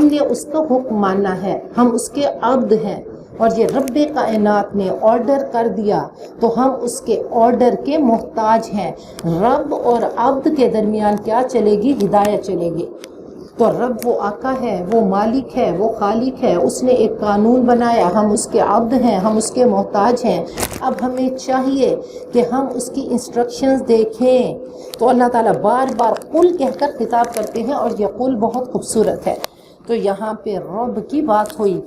نے اس کا حکم ماننا ہے، ہم اس کے عبد ہیں، اور یہ رب کائنات نے آرڈر کر دیا تو ہم اس کے آرڈر کے محتاج ہیں۔ رب اور عبد کے درمیان کیا چلے گی؟ ہدایت چلے گی۔ تو رب وہ آقا ہے، وہ مالک ہے، وہ خالق ہے، اس نے ایک قانون بنایا، ہم اس کے عبد ہیں، ہم اس کے محتاج ہیں۔ اب ہمیں چاہیے کہ ہم اس کی انسٹرکشنز دیکھیں۔ تو اللہ تعالیٰ بار بار قل کہہ کر خطاب کرتے ہیں، اور یہ قل بہت خوبصورت ہے۔ تو یہاں پہ رب کی بات ہوئی،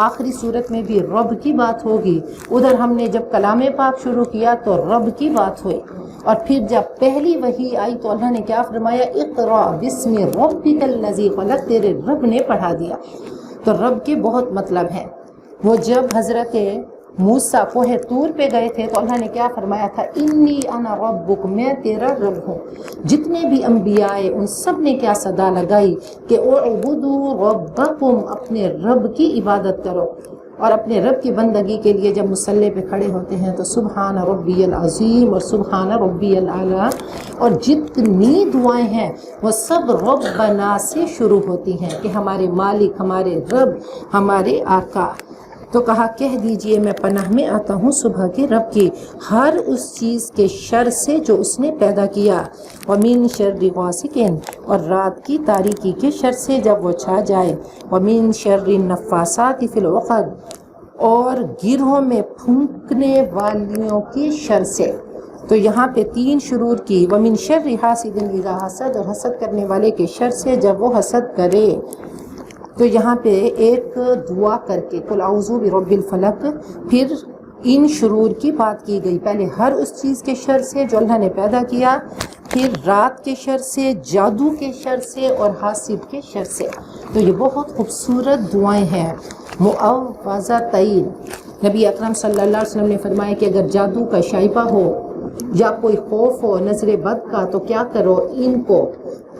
آخری صورت میں بھی رب کی بات ہوگی، ادھر ہم نے جب کلام پاک شروع کیا تو رب کی بات ہوئی، اور پھر جب پہلی وحی آئی تو اللہ نے کیا فرمایا؟ اقرأ بسم ربک الذی خلق، تیرے رب نے پڑھا دیا۔ تو رب کے بہت مطلب ہیں۔ وہ جب حضرت موسیٰ کوہ طور پہ گئے تھے تو اللہ نے کیا فرمایا تھا؟ انی انا ربک، میں تیرا رب ہوں۔ جتنے بھی انبیاء آئے ان سب نے کیا صدا لگائی کہ اعبدوا ربکم، اپنے رب کی عبادت کرو۔ اور اپنے رب کی بندگی کے لیے جب مصلی پہ کھڑے ہوتے ہیں تو سبحان ربی العظیم اور سبحان ربی الاعلیٰ، اور جتنی دعائیں ہیں وہ سب ربنا سے شروع ہوتی ہیں کہ ہمارے مالک، ہمارے رب، ہمارے آقا۔ تو کہا کہہ دیجئے میں پناہ میں آتا ہوں صبح کے رب کی، ہر اس چیز کے شر سے جو اس نے پیدا کیا، ومن شر غاسق، اور رات کی تاریکی کے شر سے جب وہ چھا جائے، ومن شر النفاثات فی العقد، اور گرہوں میں پھونکنے والیوں کی شر سے۔ تو یہاں پہ 3 شرور کی، ومن شر حاسد اذا حسد، اور حسد کرنے والے کے شر سے جب وہ حسد کرے۔ تو یہاں پہ ایک دعا کر کے قل اعوذ برب الفلق، پھر ان شرور کی بات کی گئی، پہلے ہر اس چیز کے شر سے جو اللہ نے پیدا کیا، پھر رات کے شر سے، جادو کے شر سے، اور حاسد کے شر سے۔ تو یہ بہت خوبصورت دعائیں ہیں معوذتین۔ نبی اکرم صلی اللہ علیہ وسلم نے فرمایا کہ اگر جادو کا شائبہ ہو یا کوئی خوف ہو نظر بد کا تو کیا کرو؟ ان کو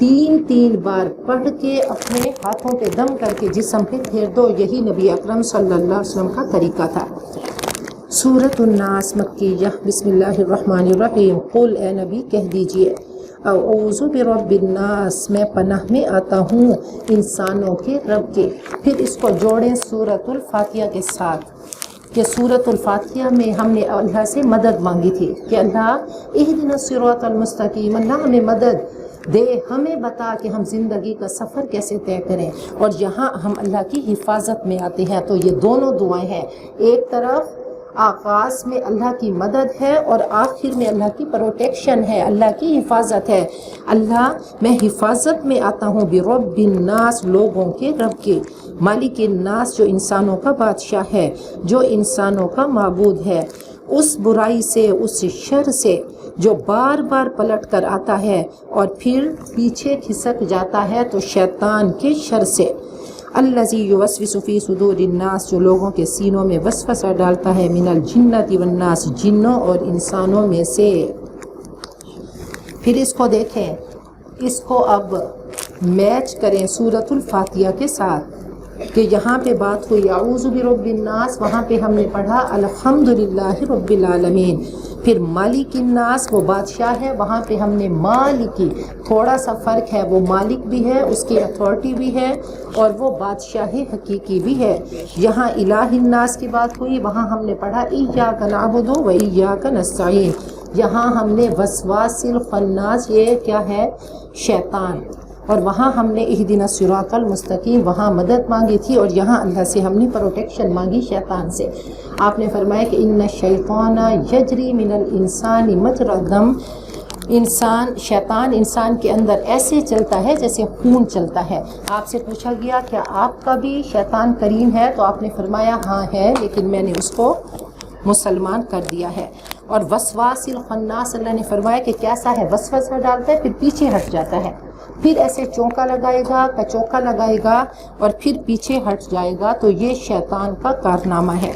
3 بار پڑھ کے اپنے ہاتھوں پہ دم کر کے جسم پہ پھیر دو۔ یہی نبی اکرم صلی اللہ علیہ وسلم کا طریقہ تھا۔ سورۃ الناس مکیہ، بسم اللہ الرحمن الرحیم۔ قل، اے نبی کہہ دیجئے، اعوذ برب الناس، میں پناہ میں آتا ہوں انسانوں کے رب کے۔ پھر اس کو جوڑیں سورۃ الفاتحہ کے ساتھ، کہ سورۃ الفاتحہ میں ہم نے اللہ سے مدد مانگی تھی کہ اللہ اہدنا الصراط المستقیم، اللہ ہمیں مدد دے، ہمیں بتا کہ ہم زندگی کا سفر کیسے طے کریں، اور یہاں ہم اللہ کی حفاظت میں آتے ہیں۔ تو یہ دونوں دعائیں ہیں، ایک طرف آغاز میں اللہ کی مدد ہے اور آخر میں اللہ کی پروٹیکشن ہے، اللہ کی حفاظت ہے۔ اللہ میں حفاظت میں آتا ہوں برب الناس، لوگوں کے رب کے، مالک الناس جو انسانوں کا بادشاہ ہے، جو انسانوں کا معبود ہے، اس برائی سے، اس شر سے جو بار بار پلٹ کر آتا ہے اور پھر پیچھے کھسک جاتا ہے، تو شیطان کے شر سے۔ الذی یوسوس فی صدور الناس، جو لوگوں کے سینوں میں وسوسہ ڈالتا ہے، من الجنۃ والناس، جنوں اور انسانوں میں سے۔ پھر اس کو دیکھیں، اس کو اب میچ کریں سورۃ الفاتحہ کے ساتھ، کہ یہاں پہ بات ہوئی اعوذ برب الناس، وہاں پہ ہم نے پڑھا الحمدللہ رب العالمین۔ پھر مالک الناس، وہ بادشاہ ہے، وہاں پہ ہم نے مالکی، تھوڑا سا فرق ہے، وہ مالک بھی ہے، اس کی اتھارٹی بھی ہے، اور وہ بادشاہ حقیقی بھی ہے۔ یہاں الہ الناس کی بات ہوئی، وہاں ہم نے پڑھا ایاک نعبد و ایاک نستعین۔ یہاں ہم نے وسواس الخناس، یہ کیا ہے؟ شیطان، اور وہاں ہم نے اہدنا الصراط المستقیم، وہاں مدد مانگی تھی، اور یہاں اللہ سے ہم نے پروٹیکشن مانگی شیطان سے۔ آپ نے فرمایا کہ ان الشیطان یجری من الانسان مجری الدم، شیطان انسان کے اندر ایسے چلتا ہے جیسے خون چلتا ہے۔ آپ سے پوچھا گیا کہ آپ کا بھی شیطان کریم ہے؟ تو آپ نے فرمایا ہاں ہے، لیکن میں نے اس کو مسلمان کر دیا ہے۔ اور وسواس الخناس، اللہ نے فرمایا کہ کیسا ہے؟ وسوسہ ڈالتا ہے، پھر پیچھے ہٹ جاتا ہے، پھر ایسے چونکا لگائے گا، کچوکا لگائے گا، اور پھر پیچھے ہٹ جائے گا۔ تو یہ شیطان کا کارنامہ ہے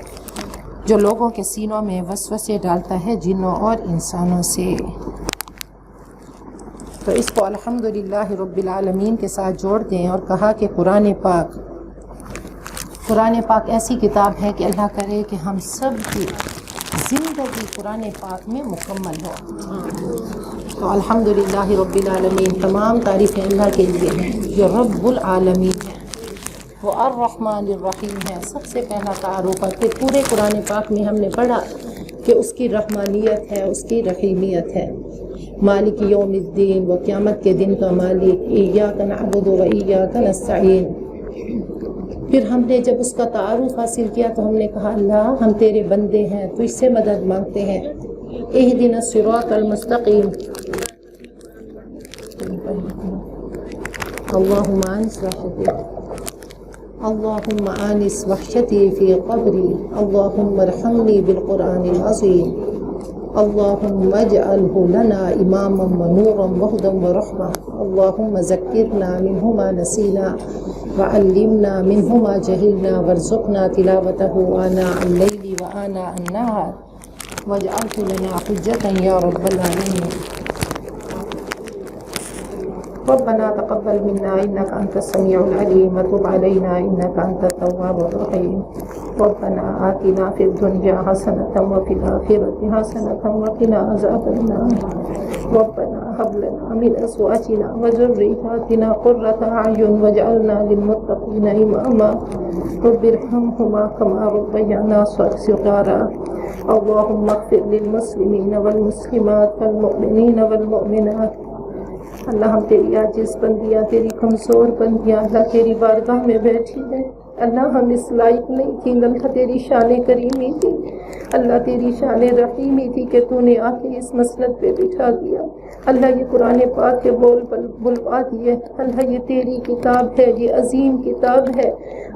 جو لوگوں کے سینوں میں وسوسے ڈالتا ہے، جنوں اور انسانوں سے۔ تو اس کو الحمدللہ رب العالمین کے ساتھ جوڑ دیں، اور کہا کہ قرآن پاک ایسی کتاب ہے کہ اللہ کرے کہ ہم سب کی زندگی قرآن پاک میں مکمل ہو۔ تو الحمدللہ رب العالمین، تمام تعریفیں اللہ کے لیے ہیں جو رب العالمین ہے۔ وہ الرحمن الرحیم ہے، سب سے پہلا تعارف ہے۔ پھر پورے قرآن پاک میں ہم نے پڑھا کہ اس کی رحمانیت ہے، اس کی رحیمیت ہے۔ مالک یوم الدین، وہ قیامت کے دن کا مالک، ایاک نعبد و ایاک نستعین۔ پھر ہم نے جب اس کا تعارف حاصل کیا تو ہم نے کہا اللہ ہم تیرے بندے ہیں، تجھ سے مدد مانگتے ہیں۔ اہدنا الصراط المستقیم، اللهم آنس وحشتي في قبري، اللهم ارحمني بالقرآن العظيم، اللهم اجعله لنا إماما ونورا وهدى ورحمة، اللهم ذكرنا منه ما نسينا وعلمنا منه ما جهلنا وارزقنا تلاوته آناء الليل وآناء النهار واجعله لنا حجة يا رب العالمين۔ ربنا تقبل منا إنك أنت السميع العليم وتب علينا إنك أنت التواب الرحيم، ربنا آتنا في الدنيا حسنة وفي الآخرة حسنة وقنا عذاب النار، ربنا هب لنا من أزواجنا وذرياتنا قرة أعين واجعلنا للمتقين إماما، رب ارحمهما كما ربيانا صغارا، اللهم اغفر للمسلمين والمسلمات والمؤمنين والمؤمنات۔ اللہ ہم تیری عاجز بندیاں، تیری کمزور بندیاں اللہ تیری بارگاہ میں بیٹھی ہیں۔ اللہ ہم اس لائق نہیں تھی، اللہ تیری شان کریمی تھی، اللہ تیری شان رحیمی تھی کہ تو نے آ کے اس مسلط پہ بٹھا دیا۔ اللہ یہ قرآن پاک کے بول بلوا دیے، اللہ یہ تیری کتاب ہے، یہ عظیم کتاب ہے،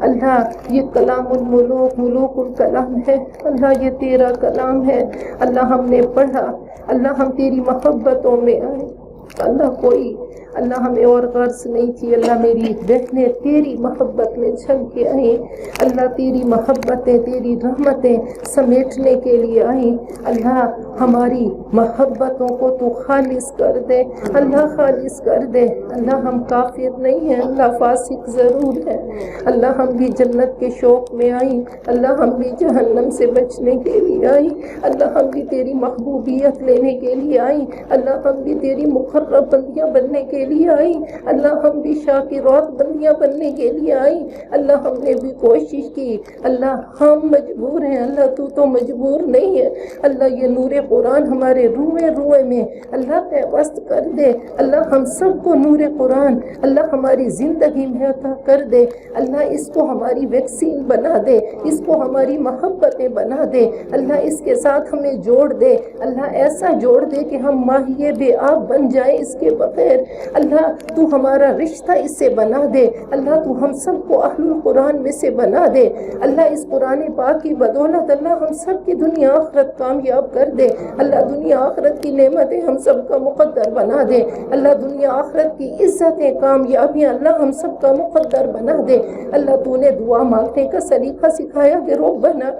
اللہ یہ کلام الملوک، ملوک الکلام ہے، اللہ یہ تیرا کلام ہے۔ اللہ ہم نے پڑھا، اللہ ہم تیری محبتوں میں آئے، اللہ کوئی اللہ ہمیں اور غرض نہیں تھی، اللہ میری بہنیں تیری محبت میں چھل کے آئیں، اللہ تیری محبتیں تیری رحمتیں سمیٹنے کے لیے آئیں، اللہ ہماری محبتوں کو تو خالص کر دے، اللہ خالص کر دے، اللہ ہم کافر نہیں ہیں، اللہ فاسق ضرور ہے، اللہ ہم بھی جنت کے شوق میں آئیں، اللہ ہم بھی جہنم سے بچنے کے لیے آئیں، اللہ ہم بھی تیری محبوبیت لینے کے لیے آئیں، اللہ ہم بھی تیری مقرب بندیاں بننے کے لیے آئیں، اللہ ہم بھی شاکرات بندیاں بننے کے لیے آئیں، اللہ ہم نے بھی کوشش کی، اللہ ہم مجبور ہیں، اللہ تو مجبور نہیں ہے، اللہ یہ نور قرآن ہمارے روئے روئے میں اللہ پیوست کر دے، اللہ ہم سب کو نور قرآن اللہ ہماری زندگی میں عطا کر دے، اللہ اس کو ہماری ویکسین بنا دے، اس کو ہماری محبتیں بنا دے، اللہ اس کے ساتھ ہمیں جوڑ دے، اللہ ایسا جوڑ دے کہ ہم ماہیے بے آب بن جائیں اس کے بغیر، اللہ تو ہمارا رشتہ اس سے بنا دے، اللہ تو ہم سب کو اہل القرآن میں سے بنا دے، اللہ اس قرآن پاک کی بدولت اللہ ہم سب کی دنیا آخرت کامیاب کر دے، اللہ دنیا آخرت کی نعمتیں ہم سب کا مقدر بنا دے، اللہ دنیا آخرت کی عزتیں کامیابیاں اللہ ہم سب کا مقدر بنا دے، اللہ تو نے دعا مانگنے کا سلیقہ سکھایا کہ ربنا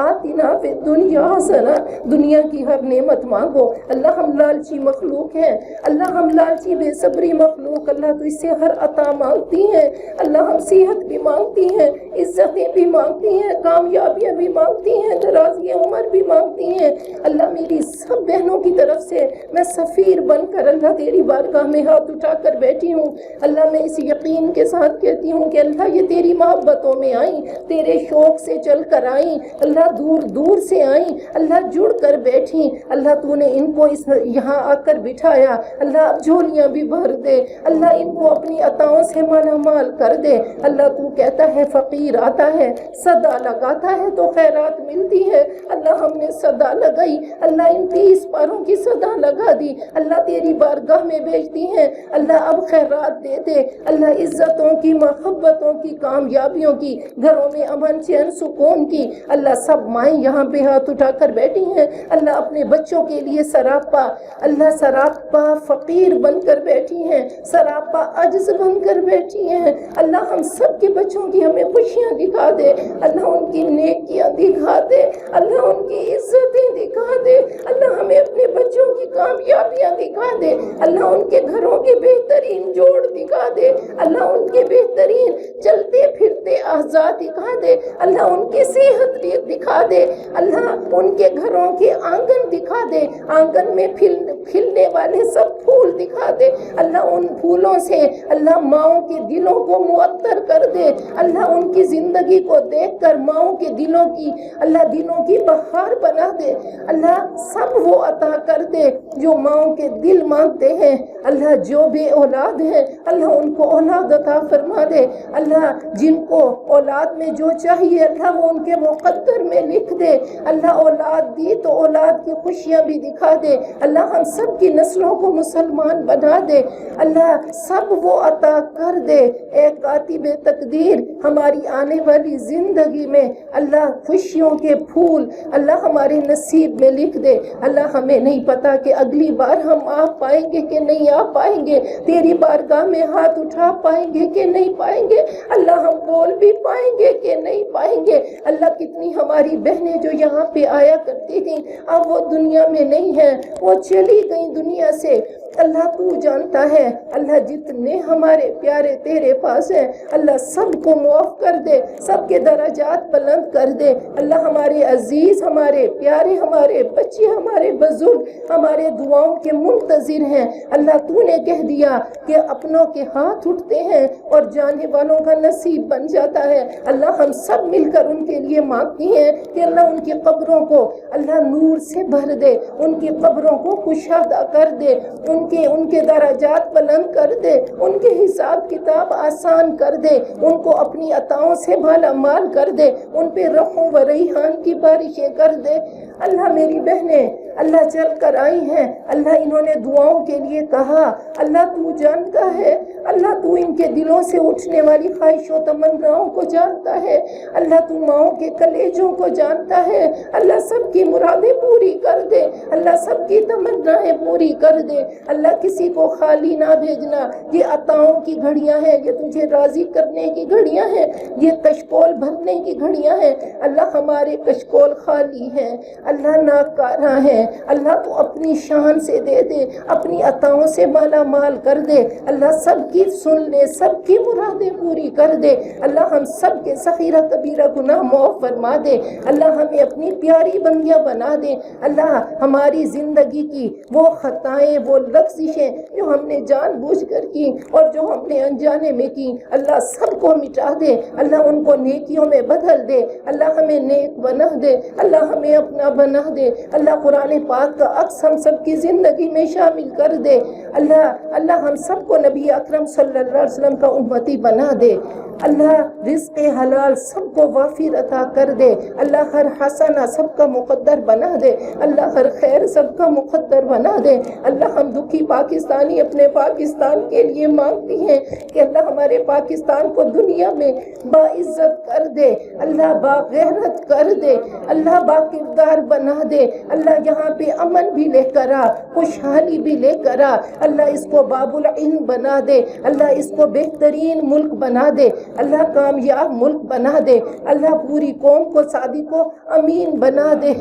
آتنا فی الدنیا حسنہ، دنیا کی ہر نعمت مانگو، اللہ ہم لالچی مخلوق ہیں، اللہ ہم لالچی بے صبری مخلوق، اللہ تو اس سے ہر عطا مانگتی ہیں، اللہ ہم صحت بھی مانگتی ہیں، عزتیں بھی مانگتی ہیں، کامیابیاں بھی مانگتی ہیں، درازی عمر بھی مانگتی ہیں، اللہ میری سب بہنوں کی طرف سے میں سفیر بن کر اللہ تیری بارگاہ میں ہاتھ اٹھا کر بیٹھی ہوں، اللہ میں اس یقین کے ساتھ کہتی ہوں کہ اللہ یہ تیری محبتوں میں آئیں، تیرے شوق سے چل کر آئیں، اللہ دور دور سے آئیں، اللہ جڑ کر بیٹھیں، اللہ تو نے ان کو یہاں آ کر بٹھایا، اللہ اب جھولیاں بھی بھر دے، اللہ ان کو اپنی عطاؤں سے مالا مال کر دے، اللہ تو کہتا ہے فقیر آتا ہے صدا لگاتا ہے تو خیرات ملتی ہے، اللہ ہم نے صدا لگائی، اللہ ان 30 پاروں کی صدا لگا دی، اللہ تیری بارگاہ میں بھیجتی ہیں، اللہ اب خیرات دے دے، اللہ عزتوں کی، محبتوں کی، کامیابیوں کی، گھروں میں امن چین سکون کی، اللہ سب مائیں یہاں پہ ہاتھ اٹھا کر بیٹھی ہیں، اللہ اپنے بچوں کے لیے سراپا، اللہ سراپا فقیر بن کر بیٹھی ہیں، سراپا عجز بن کر بیٹھی ہیں، اللہ ہم سب کے بچوں کی ہمیں خوشیاں دکھا دے، اللہ ان کی نیکیاں دکھا دے، اللہ ان کی عزتیں دکھا دے، اللہ ہمیں اپنے بچوں کی کامیابیاں دکھا دے، اللہ ان کے گھروں کے بہترین جوڑ دکھا دے، اللہ ان کے بہترین چلتے پھرتے اعضاء دکھا دے، اللہ ان کی صحت دکھا دے، اللہ ان کے گھروں کے آنگن دکھا دے، آنگن میں کھلنے والے سب پھول دکھا دے اللہ، ان پھولوں سے اللہ ماؤں کے دلوں کو معطر کر دے اللہ، ان کی زندگی کو دیکھ کر ماؤں کے دلوں کی اللہ دلوں کی بہار بنا دے اللہ، سب وہ عطا کر دے جو ماؤں کے دل مانگتے ہیں اللہ، جو بے اولاد ہیں اللہ ان کو اولاد عطا فرما دے اللہ، جن کو اولاد میں جو چاہیے اللہ وہ ان کے مقدر میں لکھ دے اللہ، اولاد دی تو اولاد کی خوشیاں بھی دکھا دے اللہ، ہم سب کی نسلوں کو مسلمان بنا دے اللہ، سب وہ عطا کر دے اے کاتب تقدیر، ہماری آنے والی زندگی میں اللہ خوشیوں کے پھول اللہ ہمارے نصیب میں لکھ دے اللہ، ہمیں نہیں پتا کہ اگلی بار ہم آ پائیں گے کہ نہیں آ پائیں گے، تیری بارگاہ میں ہاتھ اٹھا پائیں گے کہ نہیں پائیں گے اللہ، ہم بول بھی پائیں گے کہ نہیں پائیں گے اللہ، کتنی ہماری بہنیں جو یہاں پہ آیا کرتی تھیں اب وہ دنیا میں نہیں ہیں، وہ چلی گئی دنیا سے اللہ، تو جانتا ہے اللہ، جتنے ہمارے پیارے تیرے پاس ہیں اللہ سب کو معاف کر دے، سب کے درجات بلند کر دے اللہ، ہمارے عزیز ہمارے پیارے ہمارے بچے ہمارے بزرگ ہمارے دعاؤں کے منتظر ہیں اللہ، تو نے کہہ دیا کہ اپنوں کے ہاتھ اٹھتے ہیں اور جانے والوں کا نصیب بن جاتا ہے اللہ، ہم سب مل کر ان کے لیے مانگتی ہیں کہ اللہ ان کی قبروں کو اللہ نور سے بھر دے، ان کی قبروں کو کشادہ کر دے، ان کے درجات بلند کر دے، ان کے حساب کتاب آسان کر دے، ان کو اپنی عطاؤں سے مالا مال کر دے، ان پہ رحم و ریحان کی بارشیں کر دے اللہ، میری بہنیں اللہ چل کر آئی ہیں اللہ، انہوں نے دعاؤں کے لیے کہا اللہ، تو جانتا ہے اللہ، تو ان کے دلوں سے اٹھنے والی خواہش و تمناؤں کو جانتا ہے اللہ، تو ماؤں کے کلیجوں کو جانتا ہے اللہ، سب کی مرادیں پوری کر دے اللہ، سب کی تمنائیں پوری کر دے اللہ، کسی کو خالی نہ بھیجنا، یہ عطاؤں کی گھڑیاں ہیں، یہ تجھے راضی کرنے کی گھڑیاں ہیں، یہ کشکول بھرنے کی گھڑیاں ہیں اللہ، ہمارے کشکول خالی ہیں اللہ، ناکارہ ہیں اللہ، تو اپنی شان سے دے دے، اپنی عطاؤں سے مالا مال کر دے اللہ، سب کی سن لے، سب کی مرادیں پوری کر دے اللہ، ہم سب کے صغیرہ کبیرہ گناہ معاف فرما دے اللہ، ہمیں اپنی پیاری بندیاں بنا دے اللہ، ہماری زندگی کی وہ خطائیں وہ لغزشیں جو ہم نے جان بوجھ کر کی اور جو ہم نے انجانے میں کی اللہ، سب کو مٹا دے اللہ، ان کو نیکیوں میں بدل دے اللہ، ہمیں نیک بنا دے اللہ، ہمیں اپنا بنا دے اللہ، قرآن پاک کا عکس ہم سب کی زندگی میں شامل کر دے اللہ، ہم سب کو نبی اکرم صلی اللہ علیہ وسلم کا امتی بنا دے اللہ، رزق حلال سب کو وافر عطا کر دے اللہ، ہر حسنہ سب کا مقدر بنا دے اللہ، ہر خیر سب کا مقدر بنا دے اللہ، ہم دکھی پاکستانی اپنے پاکستان کے لیے مانگتی ہیں کہ اللہ ہمارے پاکستان کو دنیا میں باعزت کر دے اللہ، باغیرت کر دے اللہ، باکردار بنا دے اللہ، یہاں پہ امن بھی لے کر آ، خوشحالی بھی لے کر آ اللہ، اس کو باب العلم بنا دے اللہ، اس کو بہترین ملک بنا دے اللہ، کامیاب ملک بنا دے اللہ، پوری قوم کو صادق و امین بنا دے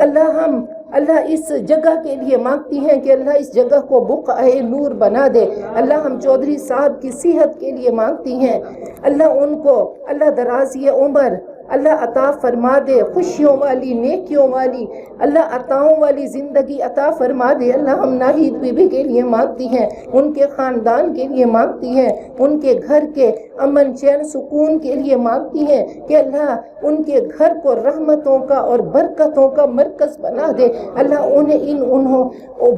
اللہ، اس جگہ کے لیے مانگتی ہیں کہ اللہ اس جگہ کو بقعہ نور بنا دے اللہ، ہم چودھری صاحب کی صحت کے لیے مانگتی ہیں اللہ، ان کو اللہ درازی عمر اللہ عطا فرما دے، خوشیوں والی نیکیوں والی اللہ عطاؤں والی زندگی عطا فرما دے اللہ، ہم ناہید بی بی کے لیے مانگتی ہیں، ان کے خاندان کے لیے مانگتی ہیں، ان کے گھر کے امن چین سکون کے لیے مانگتی ہیں کہ اللہ ان کے گھر کو رحمتوں کا اور برکتوں کا مرکز بنا دے اللہ،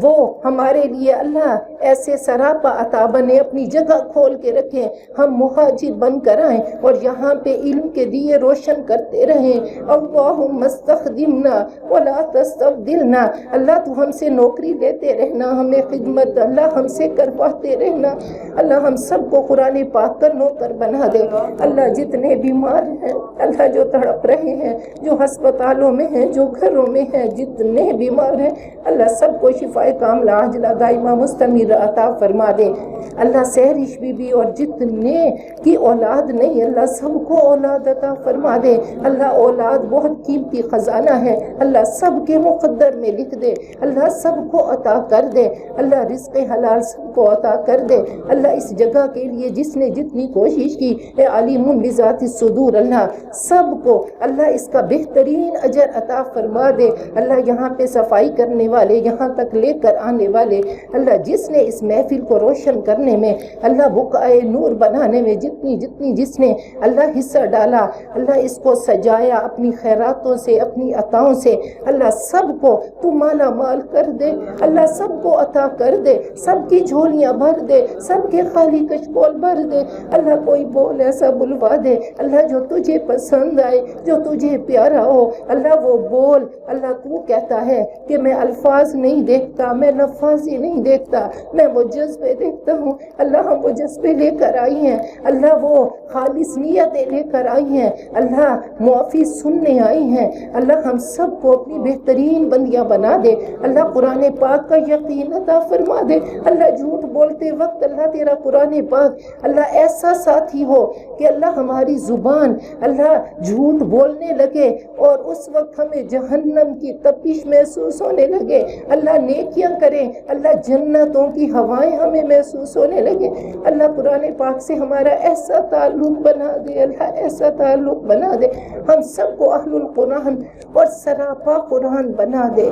وہ ہمارے لیے اللہ ایسے سراپا عطا بنے، اپنی جگہ کھول کے رکھیں، ہم مہاجر بن کر آئیں اور یہاں پہ علم کے دیے روشن کرتے رہیں اللہم استخدمنا ولا تستبدلنا اللہ، تو ہم سے نوکری لیتے رہنا، ہمیں خدمت اللہ ہم سے کرواتے رہنا اللہ، ہم سب کو قرآن پاک کا نوکر بنا دے اللہ، جتنے بیمار ہیں اللہ، جو تڑپ رہے ہیں، جو ہسپتالوں میں ہیں، جو گھروں میں ہیں، جتنے بیمار ہیں اللہ، سب کو شفاء کاملہ عاجلہ دائمہ مستمر عطا فرما دے اللہ، سہرش بی بی اور جتنے کی اولاد نہیں اللہ، سب کو اولاد عطا فرما دے دے اللہ، اولاد بہت قیمتی خزانہ ہے اللہ، سب کے مقدر میں لکھ دے اللہ، سب کو عطا کر دے اللہ، رزق حلال سب کو عطا کر دے اللہ، اس جگہ کے لیے جس نے جتنی کوشش کی اے علیم بذات الصدور اللہ، سب کو اللہ اس کا بہترین اجر عطا فرما دے اللہ، یہاں پہ صفائی کرنے والے، یہاں تک لے کر آنے والے اللہ، جس نے اس محفل کو روشن کرنے میں اللہ، بقعۂ نور بنانے میں جتنی جس نے اللہ حصہ ڈالا اللہ، اس کو سجایا اپنی خیراتوں سے، اپنی عطاؤں سے اللہ، سب کو تو مالا مال کر دے اللہ، سب کو عطا کر دے، سب کی جھولیاں بھر دے، سب کے خالی کشکول بھر دے اللہ، کوئی بول ایسا بلوا دے اللہ جو تجھے پسند آئے، جو تجھے پیارا ہو اللہ، وہ بول اللہ، تو کہتا ہے کہ میں الفاظ نہیں دیکھتا، میں لفاظی نہیں دیکھتا، میں وہ جذبے دیکھتا ہوں اللہ، ہم وہ جذبے لے کر آئی ہیں اللہ، وہ خالص نیتیں لے کر آئی ہیں اللہ، معافی سننے آئی ہیں اللہ، ہم سب کو اپنی بہترین بندیاں بنا دے اللہ، قرآن پاک کا یقین عطا فرما دے اللہ، جھوٹ بولتے وقت اللہ تیرا قرآن پاک اللہ ایسا ساتھی ہو کہ اللہ ہماری زبان اللہ جھوٹ بولنے لگے اور اس وقت ہمیں جہنم کی تپش محسوس ہونے لگے اللہ، نیکیاں کریں اللہ، جنتوں کی ہوائیں ہمیں محسوس ہونے لگے اللہ، قرآن پاک سے ہمارا ایسا تعلق بنا دے اللہ، ایسا تعلق بنا دے، ہم سب کو اہل القرآن اور سراپا قرآن بنا دے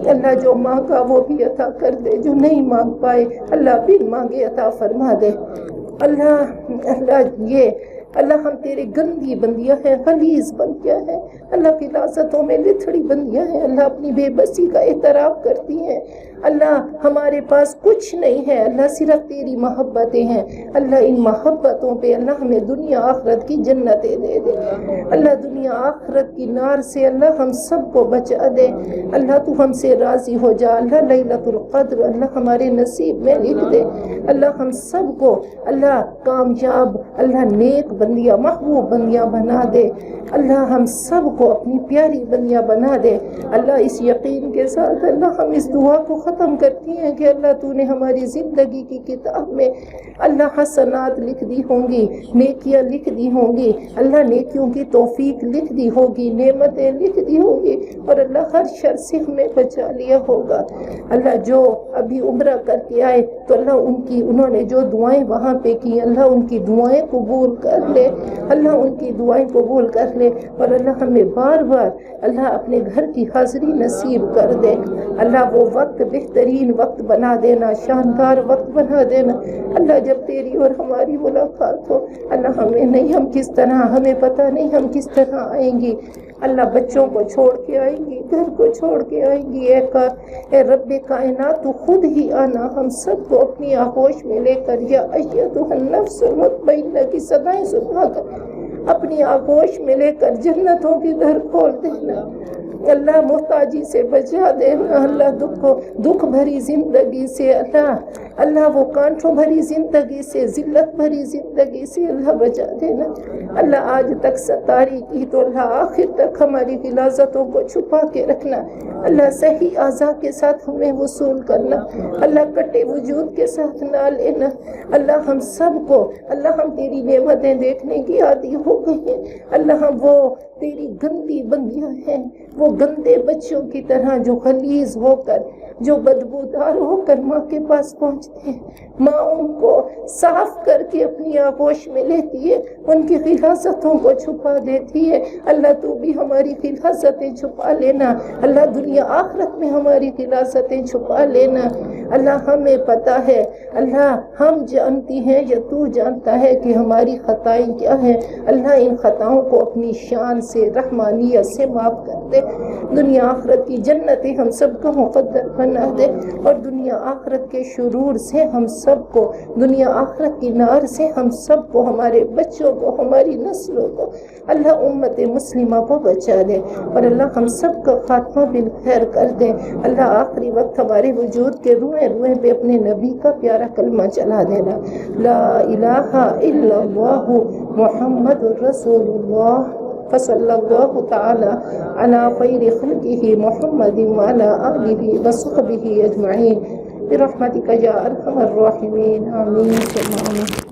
اللہ، جو مانگا وہ بھی عطا کر دے، جو نہیں مانگ پائے اللہ بن مانگے عطا فرما دے اللہ، یہ اللہ ہم تیرے گندی بندیاں ہیں، غلیظ بندیاں ہیں اللہ، فلاستوں میں لتھڑی بندیاں ہیں اللہ، اپنی بے بسی کا اعتراف کرتی ہیں اللہ، ہمارے پاس کچھ نہیں ہے اللہ، صرف تیری محبتیں ہیں اللہ، ان محبتوں پہ اللہ ہمیں دنیا آخرت کی جنتیں دے دے اللہ، دنیا آخرت کی نار سے اللہ ہم سب کو بچا دے اللہ، تو ہم سے راضی ہو جا اللہ، لیلۃ القدر اللہ ہمارے نصیب میں لکھ دے اللہ، ہم سب کو اللہ کامیاب اللہ، نیک بندیاں، محبوب بندیاں بنا دے اللہ، ہم سب کو اپنی پیاری بندیاں بنا دے اللہ، اس یقین کے ساتھ اللہ ہم اس دعا کو ختم کرتی ہیں کہ اللہ تو نے ہماری زندگی کی کتاب میں اللہ حسنات لکھ دی ہوں گی، نیکیاں لکھ دی ہوں گی اللہ، نیکیوں کی توفیق لکھ دی ہوگی، نعمتیں لکھ دی ہوں گی اور اللہ ہر شر سے ہمیں بچا لیا ہوگا اللہ، جو ابھی عمرہ کر کے آئے تو اللہ انہوں نے جو دعائیں وہاں پہ کی اللہ، ان کی دعائیں قبول کر لے اللہ، ان کی دعائیں قبول کر لے اور اللہ ہمیں بار بار اللہ اپنے گھر کی حاضری نصیب کر دے اللہ، وہ وقت بہترین وقت بنا دینا، شاندار وقت بنا دینا اللہ، جب تیری اور ہماری ملاقات ہو اللہ، ہم کس طرح، ہمیں پتہ نہیں ہم کس طرح آئیں گی اللہ، بچوں کو چھوڑ کے آئیں گی، گھر کو چھوڑ کے آئیں گی، اے رب کائنات تو خود ہی آنا، ہم سب کو اپنی آغوش میں لے کر یا ایتھا النفس المطمئنہ کی صدائیں سنا کر اپنی آغوش میں لے کر جنتوں کی در کھول دینا اللہ، محتاجی سے بچا دینا اللہ، دکھ بھری زندگی سے اللہ وہ کانٹوں بھری زندگی سے، ذلت بھری زندگی سے اللہ بچا دینا اللہ، آج تک ستاری کی تو اللہ آخر تک ہماری غلاظتوں کو چھپا کے رکھنا اللہ، صحیح اعضاء کے ساتھ ہمیں وصول کرنا اللہ، کٹے وجود کے ساتھ نہ لینا اللہ، ہم سب کو اللہ، ہم تیری نعمتیں دیکھنے کی عادی ہو گئی ہیں اللہ، ہم وہ تیری گندی بندیاں ہیں، وہ گندے بچوں کی طرح جو غلیظ ہو کر، جو بدبودار ہو کر ماں کے پاس پہنچتے ہیں، ماں ان کو صاف کر کے اپنی آغوش میں لیتی ہے، ان کی غلاظتوں کو چھپا دیتی ہے اللہ، تو بھی ہماری غلاظتیں چھپا لینا اللہ، دنیا آخرت میں ہماری غلاظتیں چھپا لینا اللہ، ہمیں پتہ ہے اللہ، ہم جانتی ہیں یا تو جانتا ہے کہ ہماری خطائیں کیا ہیں اللہ، ان خطاؤں کو اپنی شان سے، رحمانیت سے معاف کر دے، دنیا آخرت کی جنتیں ہم سب کو مقدر بنا دے اور دنیا آخرت کے شرور سے ہم سب کو، دنیا آخرت کی نار سے ہم سب کو، ہمارے بچوں کو، ہماری نسلوں کو اللہ، امت مسلمہ کو بچا دے اور اللہ ہم سب کا خاتمہ بالخیر کر دے اللہ، آخری وقت ہمارے وجود کے روئے پہ اپنے نبی کا پیارا کلمہ چلا دینا، لا الہ الا اللہ محمد رسول اللہ، فصلی اللہ تعالی علی خیر خلقہ محمد وعلی آلہ وصحبہ اجمعین برحمتک یا ارحم الراحمین، آمین ثم آمین۔